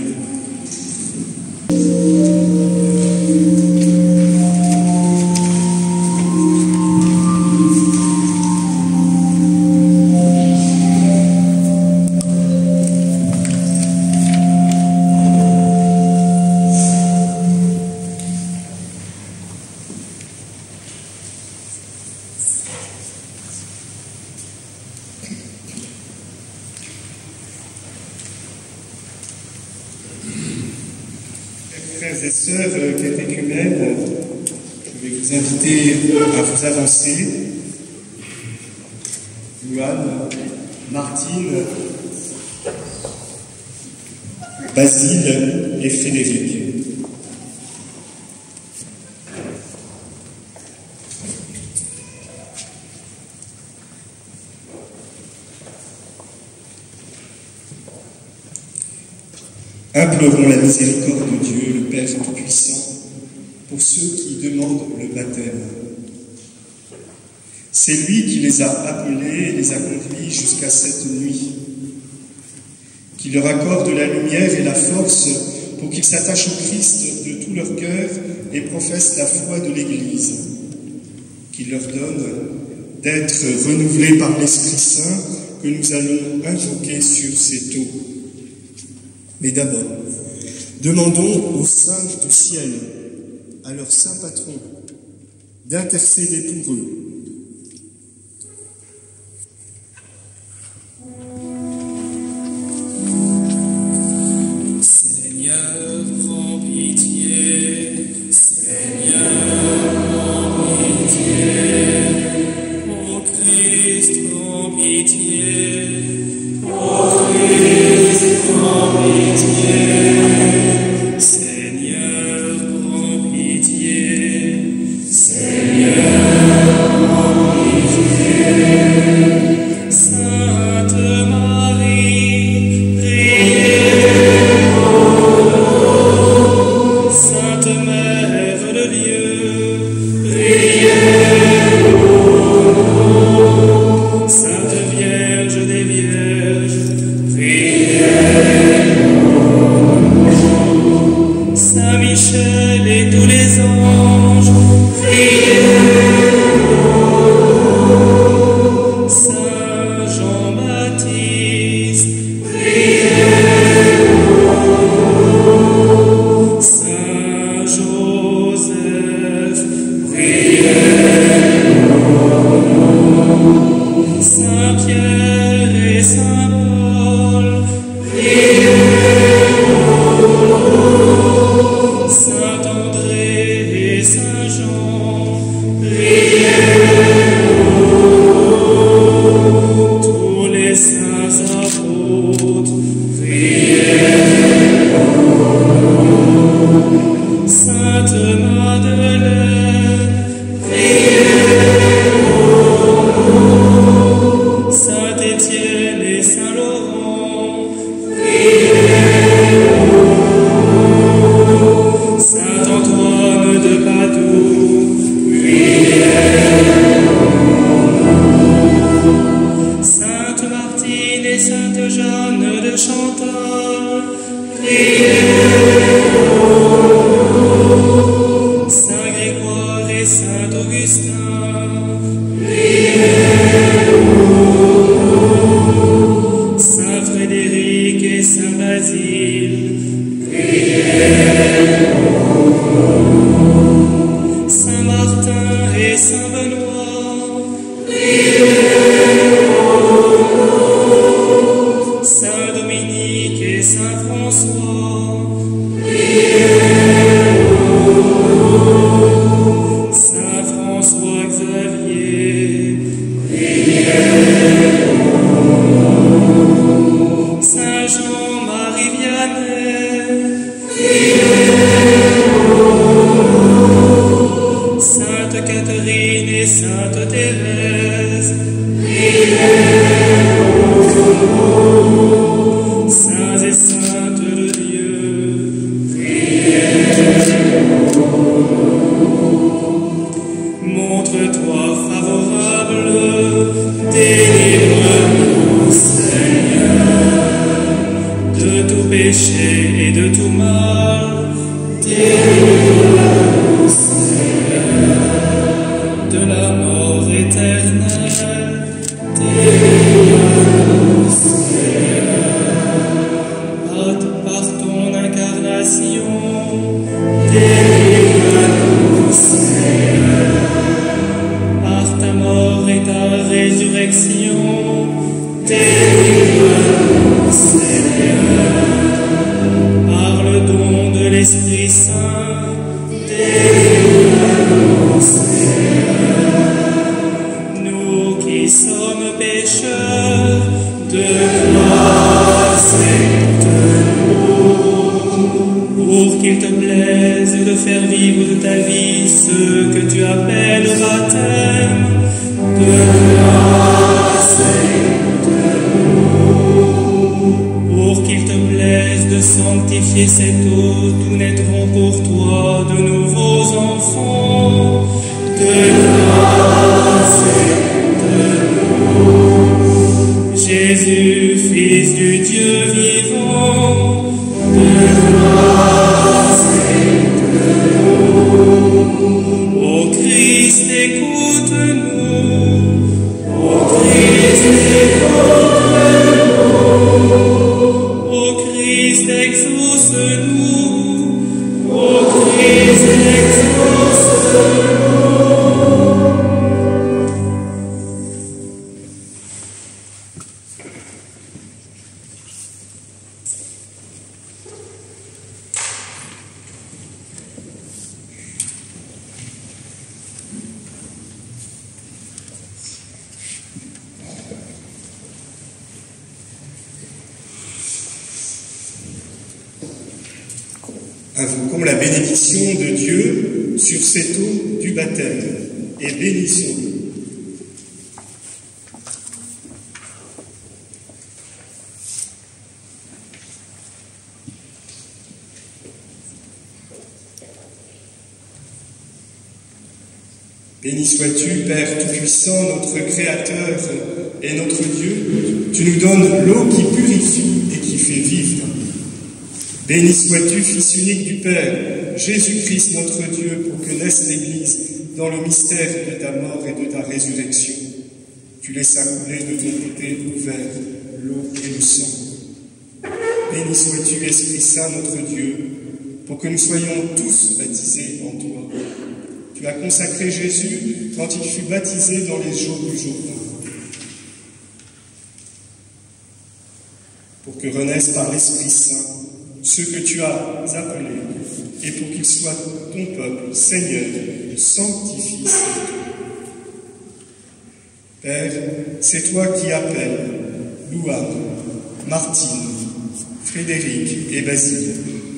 Frères et sœurs catéchumènes, je vais vous inviter à vous avancer. Louane, Martine, Basile et Frédéric. Implorons la miséricorde de Dieu, le Père Tout-Puissant, pour ceux qui demandent le baptême. C'est lui qui les a appelés et les a conduits jusqu'à cette nuit, qui leur accorde la lumière et la force pour qu'ils s'attachent au Christ de tout leur cœur et professent la foi de l'Église, qui leur donne d'être renouvelés par l'Esprit Saint que nous allons invoquer sur ces taux. Mais d'abord, demandons aux saints du ciel, à leur saint patron, d'intercéder pour eux. Seigneur, prends pitié. Seigneur, prends pitié. Ô Christ, prends pitié. Ô Christ, prends pitié. Seigneur, prends pitié. Seigneur, prends pitié. Sainte Marie, priez pour nous. Sainte Mère de Dieu, priez pour nous. Sainte Vierge des Vierges, priez pour nous. Saint Michel et tous les anges, priez pour nous. Saint Jean-Baptiste, priez pour nous. Saint Joseph, priez pour nous. Saint Pierre et Saint Paul, priez pour nous. Saint André et Saint Jean, priez pour nous. Tous les saints apôtres, priez pour nous. Sainte Madeleine, priez pour nous. Saint Étienne et Saint Laurent, priez pour nous. Saint Antoine de Padoue, priez pour nous. Sainte Martine et Sainte Jeanne de Chantal, priez pour nous. Saint Grégoire et Saint Augustin, priez pour nous. Saint Frédéric et Saint Basile, priez pour nous. Saint Martin et Saint Benoît, priez pour nous. Saint Dominique et Saint François, Délivre-nous, Seigneur, de tout péché et de tout mal. Délivre-nous, Seigneur, de la mort éternelle. Délivre-nous, Seigneur, par ton incarnation. Délivre-nous, Seigneur, par ta mort et ta résurrection. Délivre-nous, Seigneur, par le don de l'Esprit Saint. Délivre-nous, Seigneur, nous qui sommes pécheurs, de grâce écoute-nous, pour qu'il te plaise de faire vivre de ta vie ceux que tu appelles au baptême. De grâce écoute-nous, pour qu'il te plaise de sanctifier cette eau d'où naîtront pour toi de nouveaux enfants. De grâce écoute-nous, Jésus, Fils du Dieu vivant. De grâce écoute-nous, ô Christ, écoute-nous. Ô Christ, écoute-nous. Ô Christ, exauce-nous. Ô Christ, exauce-nous. Invoquons la bénédiction de Dieu sur cette eau du baptême et bénissons-le. Béni sois-tu, Père Tout-Puissant, notre Créateur et notre Dieu. Tu nous donnes l'eau qui purifie et qui fait vivre. Béni sois-tu, Fils unique du Père, Jésus-Christ notre Dieu, pour que naisse l'Église dans le mystère de ta mort et de ta résurrection. Tu laisses couler de ton côté ouvert l'eau et le sang. Béni sois-tu, Esprit Saint notre Dieu, pour que nous soyons tous baptisés en toi. Tu as consacré Jésus quand il fut baptisé dans les eaux du Jourdain, pour que renaissent par l'Esprit Saint ceux que tu as appelés, et pour qu'ils soient ton peuple, Seigneur, sanctifie cette eau. Père, c'est toi qui appelles Louane, Martine, Frédéric et Basile,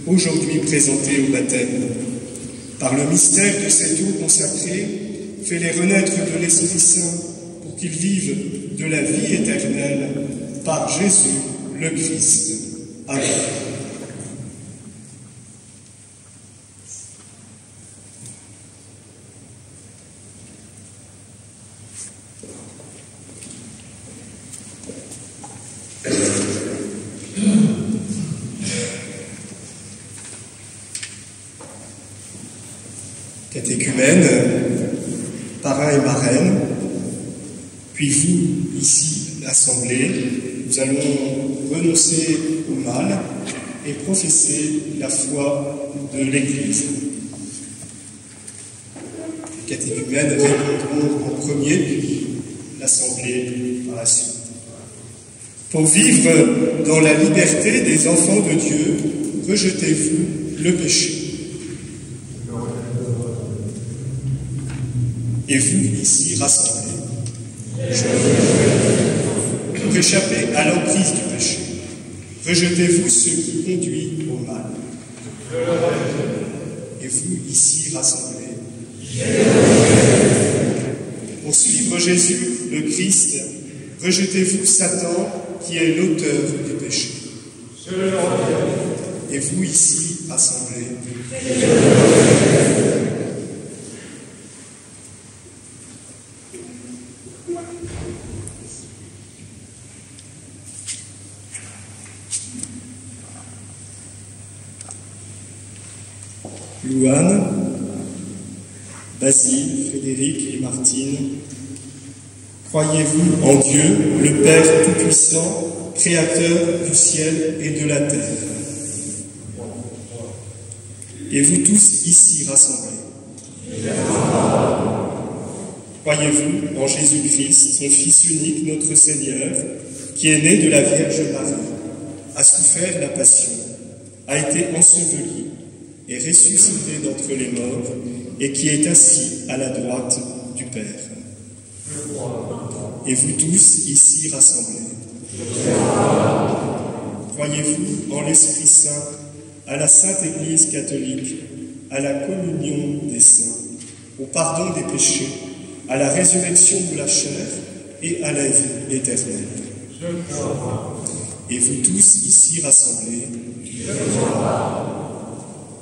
aujourd'hui présentés au baptême. Par le mystère de cette eau consacrée, fais-les renaître de l'Esprit Saint pour qu'ils vivent de la vie éternelle par Jésus le Christ. Amen. Catéchumène, parrain et marraine, puis vous, ici, l'Assemblée, nous allons renoncer au mal et professer la foi de l'Église. Les catéchumènes répondront en premier, puis l'Assemblée par la suite. Pour vivre dans la liberté des enfants de Dieu, rejetez-vous le péché. Et vous, ici, rassemblés, pour échapper à l'emprise du péché, rejetez-vous ce qui conduit au mal. Et vous, ici, rassemblés, pour suivre Jésus, le Christ, rejetez-vous Satan, qui est l'auteur du péché. Et vous, ici, rassemblés, Louane, Basile, Frédéric et Martine, croyez-vous en Dieu, le Père Tout-Puissant, Créateur du ciel et de la terre? Et vous tous ici rassemblés, croyez-vous en Jésus-Christ, son Fils unique, notre Seigneur, qui est né de la Vierge Marie, a souffert la passion, a été enseveli et ressuscité d'entre les morts, et qui est assis à la droite du Père. Et vous tous ici rassemblés, croyez-vous en l'Esprit Saint, à la Sainte Église catholique, à la communion des saints, au pardon des péchés, à la résurrection de la chair et à la vie éternelle? Et vous tous ici rassemblés,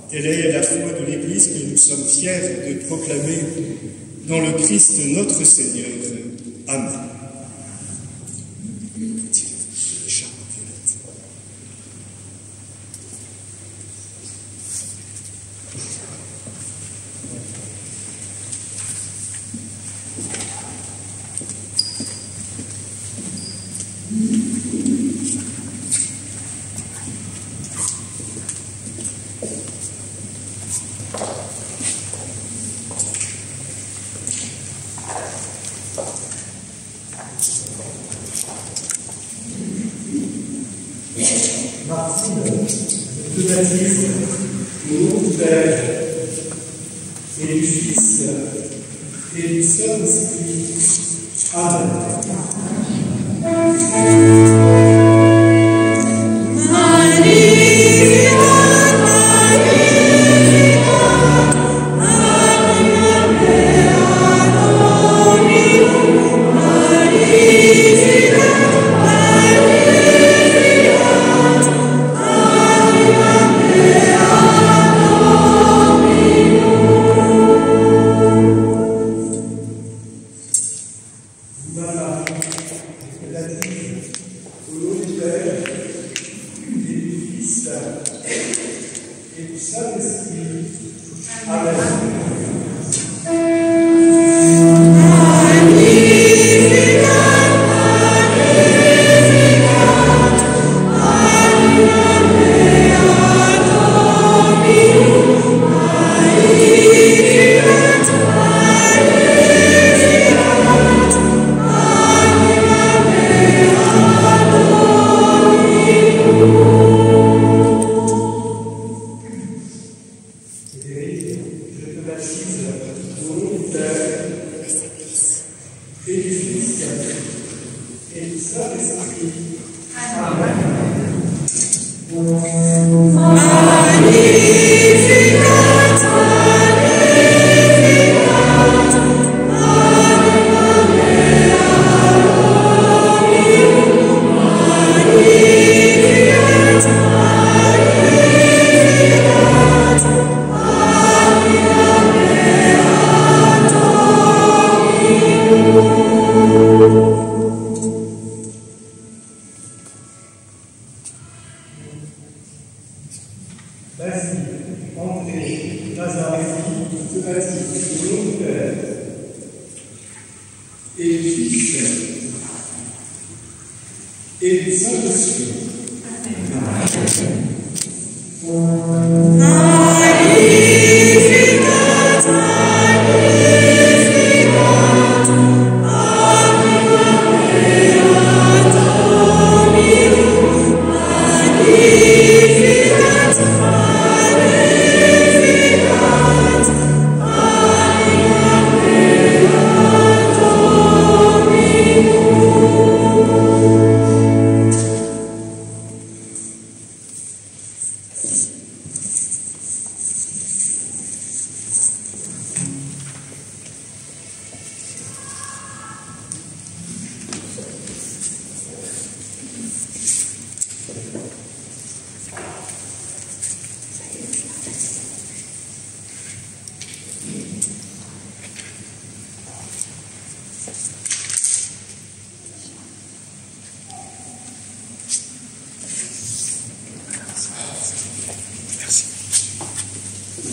telle est la foi de l'Église que nous sommes fiers de proclamer dans le Christ notre Seigneur. Amen. Martine, je te baptise au nom du Père et du Fils et du Saint-Esprit. Amen.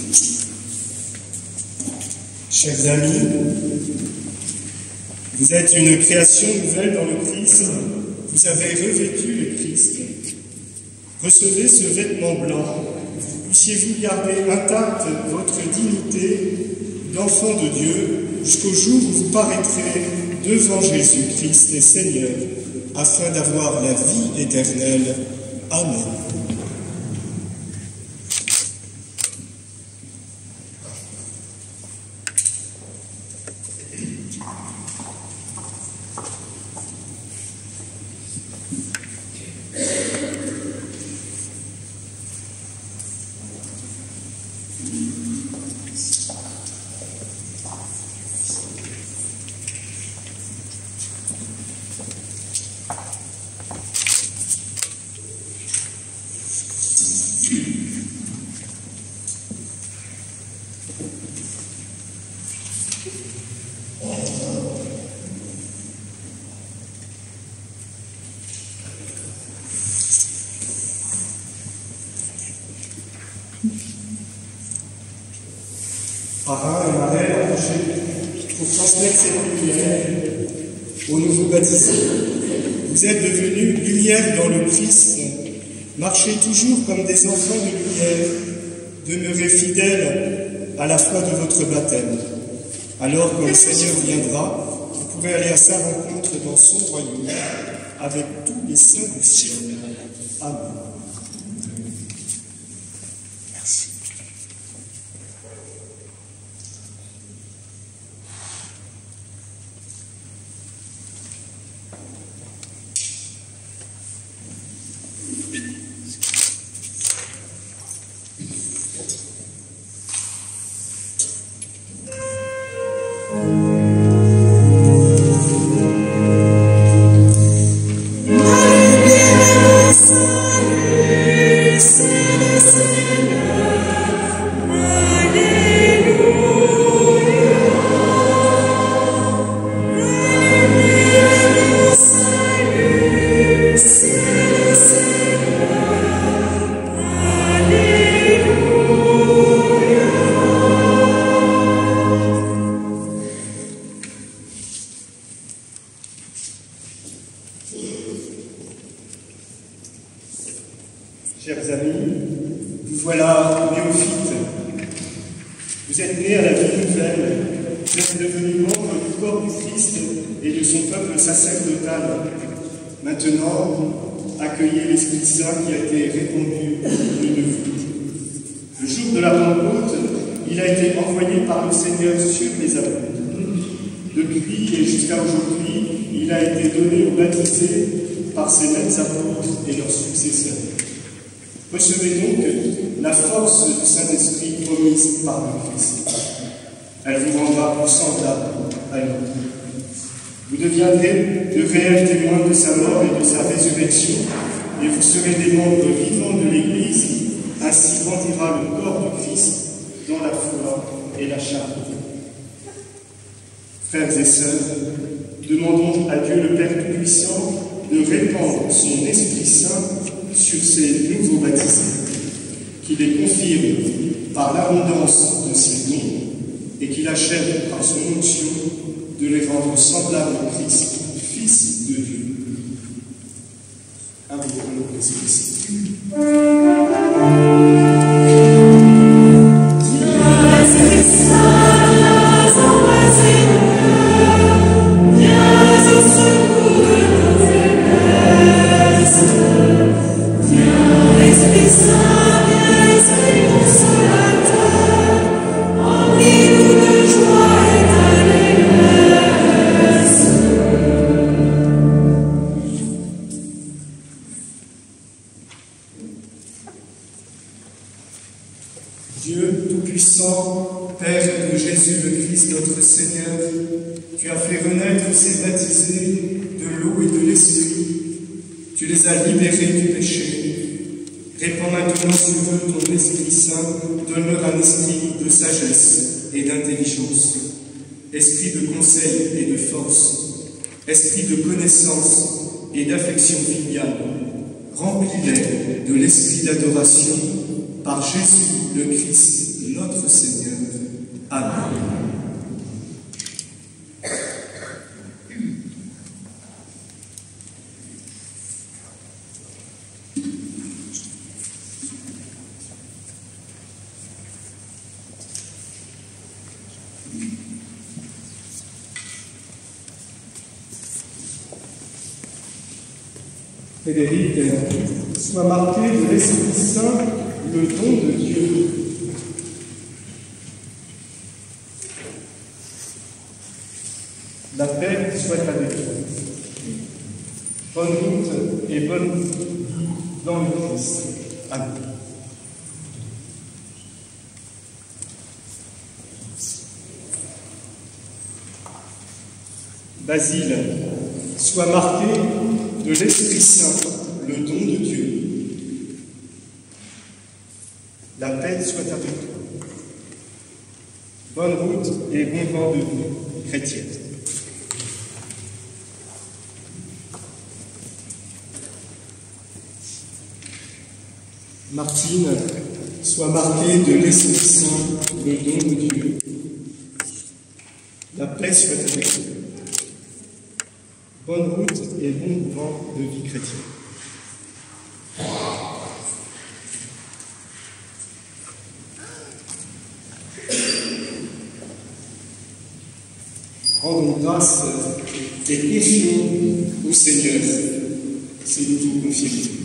Merci. Chers amis, vous êtes une création nouvelle dans le Christ, vous avez revêtu le Christ. Recevez ce vêtement blanc, puissiez-vous garder intacte votre dignité d'enfant de Dieu jusqu'au jour où vous paraîtrez devant Jésus-Christ et Seigneur, afin d'avoir la vie éternelle. Amen. Parrain et marraine approchez pour transmettre cette lumière aux nouveaux baptisés. Vous êtes devenus lumière dans le Christ. Marchez toujours comme des enfants de lumière. Demeurez fidèles à la foi de votre baptême. Alors, quand le Seigneur viendra, vous pourrez aller à sa rencontre dans son royaume avec tous les saints du ciel. Amen. Merci. Chers amis, vous voilà néophytes. Vous êtes nés à la vie nouvelle, vous êtes devenus membres du corps du Christ et de son peuple sacerdotal. Maintenant, accueillez l'Esprit Saint qui a été répandu de vous. Le jour de la Pentecôte, il a été envoyé par le Seigneur sur les apôtres. Depuis et jusqu'à aujourd'hui, il a été donné aux baptisés par ces mêmes apôtres et leurs successeurs. Recevez donc la force du Saint-Esprit promise par le Christ. Elle vous rendra plus semblable à lui. Vous deviendrez de réels témoins de sa mort et de sa résurrection, et vous serez des membres vivants de l'Église. Ainsi grandira le corps du Christ dans la foi et la charité. Frères et sœurs, demandons à Dieu le Père Tout-Puissant de répandre son Esprit Saint sur ces nouveaux baptisés, qu'il les confirme par l'abondance de ses dons et qu'il achève par son onction de les rendre semblables au Christ, Fils de Dieu. Invoquons l'Esprit Saint. Dieu Tout-Puissant, Père de Jésus le Christ, notre Seigneur, tu as fait renaître ces baptisés de l'eau et de l'Esprit. Tu les as libérés du péché. Répands maintenant sur eux ton Esprit Saint, donne-leur un esprit de sagesse et d'intelligence, esprit de conseil et de force, esprit de connaissance et d'affection filiale. Remplis-les de l'esprit d'adoration par Jésus le Christ, notre Seigneur. Amen. Frédéric, soit marqué de l'Esprit Saint le don de Dieu. La paix soit avec vous. Bonne route et bonne dans le Christ. Amen. Basile, soit marqué de l'Esprit Saint, le don de Dieu. La paix soit avec toi. Bonne route et bon vent de vie chrétienne. Martine, soit marquée de l'Esprit Saint, le don de Dieu. La paix soit avec toi. Bonne route et bon vent de vie chrétienne. Rendons grâce et confions au Seigneur, c'est nous tout confier.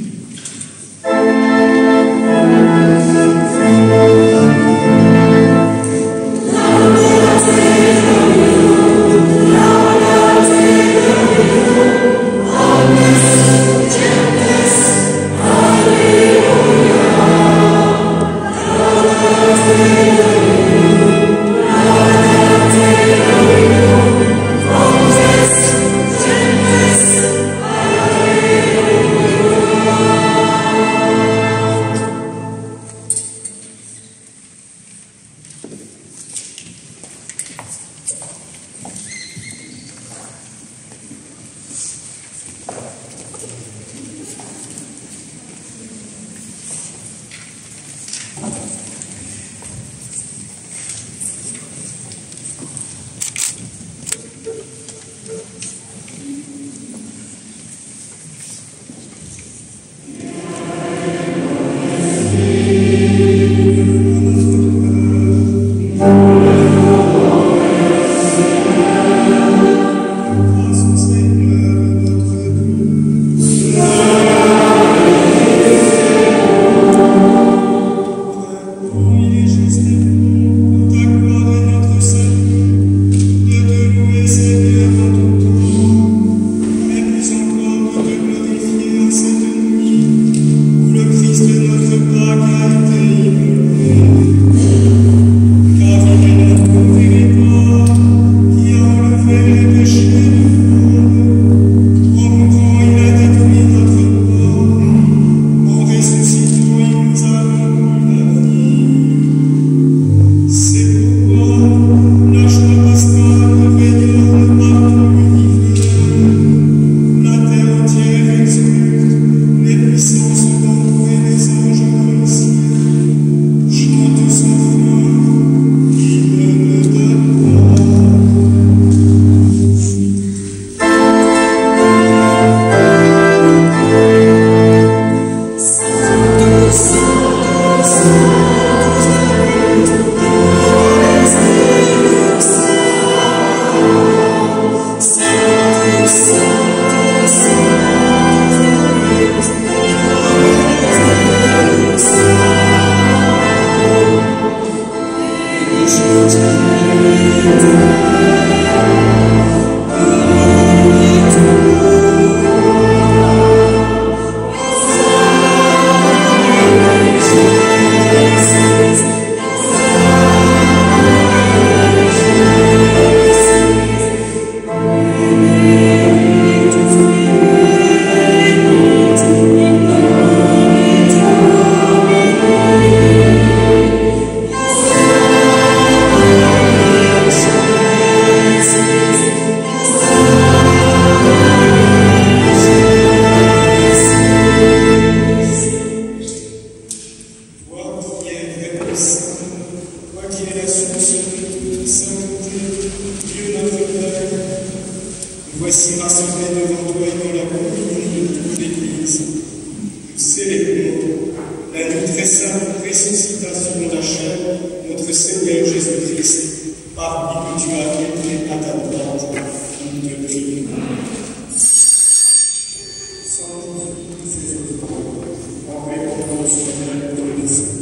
ses efforts en répandant son bien pour les saints.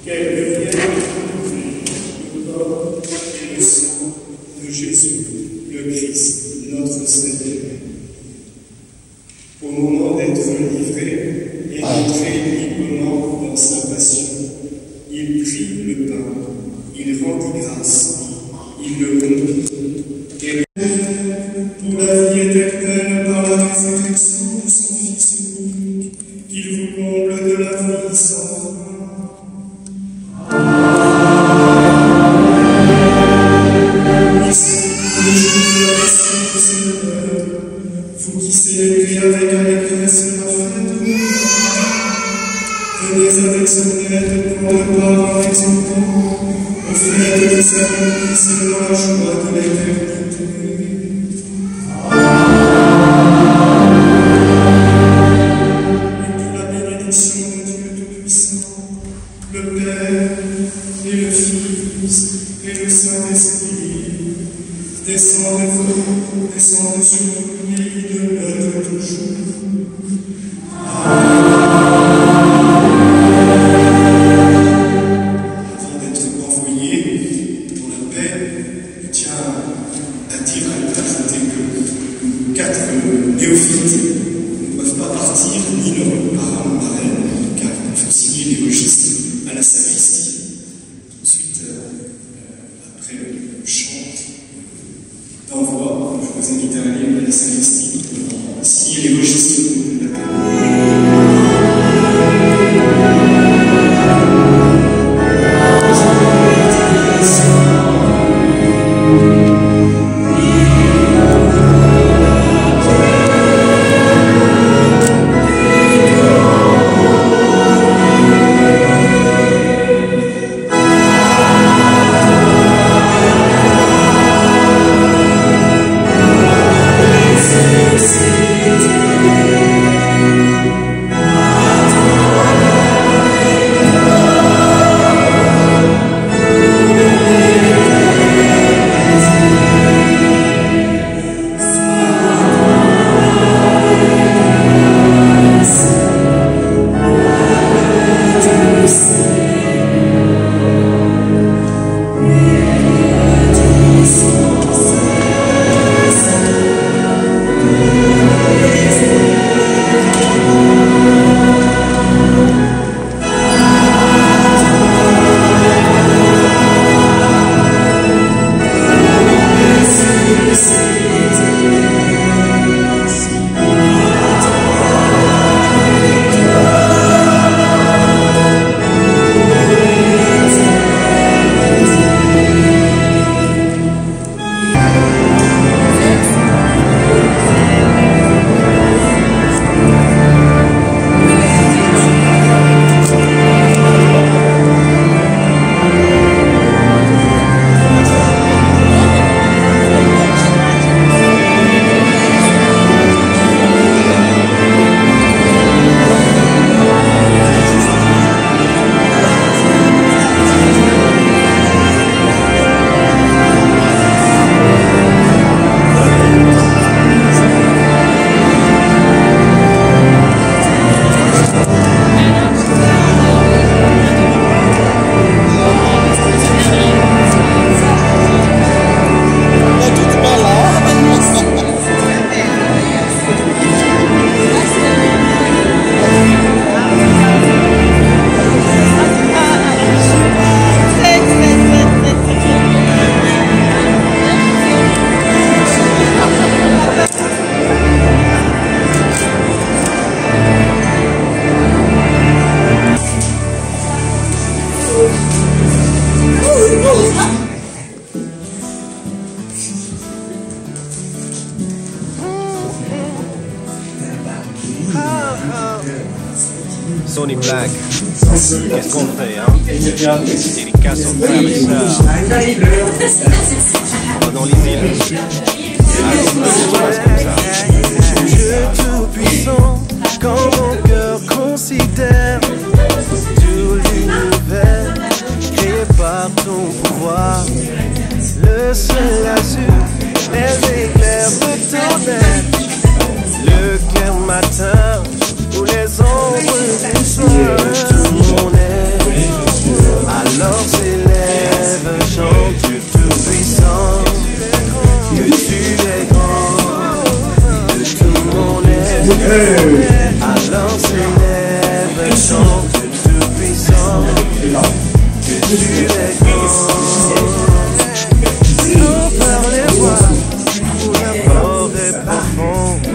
Qu'elle devienne le corps et le sang de Jésus, le Christ, notre Seigneur. Au moment d'être livré et d'entrer librement dans sa passion, il prit le pain, il rendit grâce, il le rompit, et pour la vie éternelle par la résurrection de son Fils unique, qu'il vous comble de la vie sans fin. Vous qui célébrez avec allégresse la fête de Dieu, venez avec son aide prendre part avec son temps aux fêtes de sa vie dans la joie de l'éternité. Et que la bénédiction de Dieu Tout-Puissant, le Père et le Fils et le Saint-Esprit, descendez sur vous et demeure toujours. Avant d'être envoyé pour la paix, je tiens à dire, à ajouter que 4 néophytes ne doivent pas partir, ni leurs parents ou marraines, car il faut signer les registres à la sacristie. Ensuite, après le chant d'envoi, je vous invite à aller à la sacristie, signer les registres de la paix. Sony Black, qu'est-ce qu'on fait, hein? Dédicace aux frères et sœurs dans les îles. Dieu tout-puissant, quand mon cœur considère tout l'univers créé par ton pouvoir, le ciel azur, les éclairs de ton aide, le cœur matin Alors s'élève un chant de tout-puissant, que tu es grand. Non par les voix, où la forêt profonde,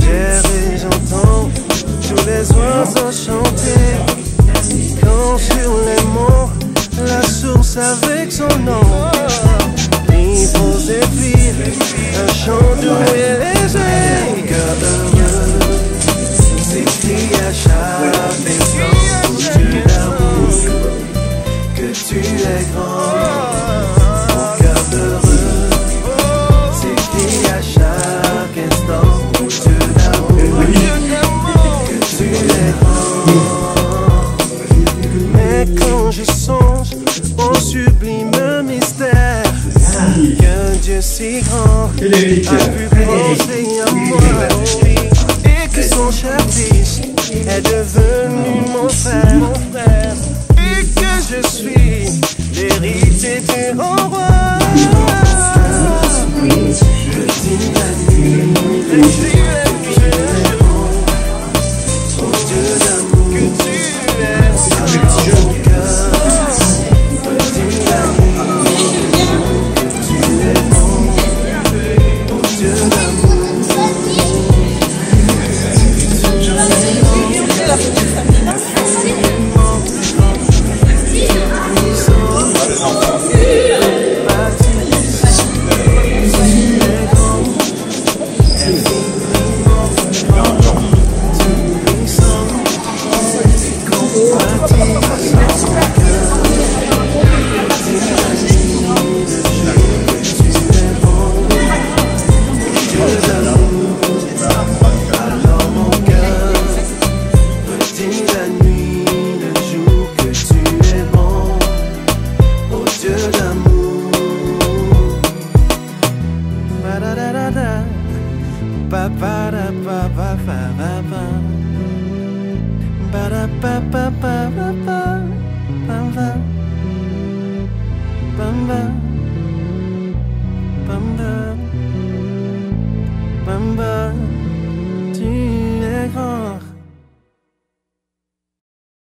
j'erre et j'entends tous les oiseaux chanter. Quand sur les monts, la source avec son nom, livre et fils, un chant doux et léger. Cœur heureux, s'écrie à chaque instant, Dieu d'amour, que tu es grand. Mon cœur heureux, s'écrie à chaque instant, Dieu d'amour, que tu es grand. Mais quand je songe au sublime mystère qu'un Dieu si grand a pu penser en moi, et que son cher fils est devenu mon frère, et que je suis l'héritier du roi. Je dis la nuit, le jour, oh Dieu d'amour, que tu es dans mon cœur. Je dis la nuit, que tu es bon, oh Dieu d'amour. Ba-da-ba-ba-ba-ba-ba-ba-ba-ba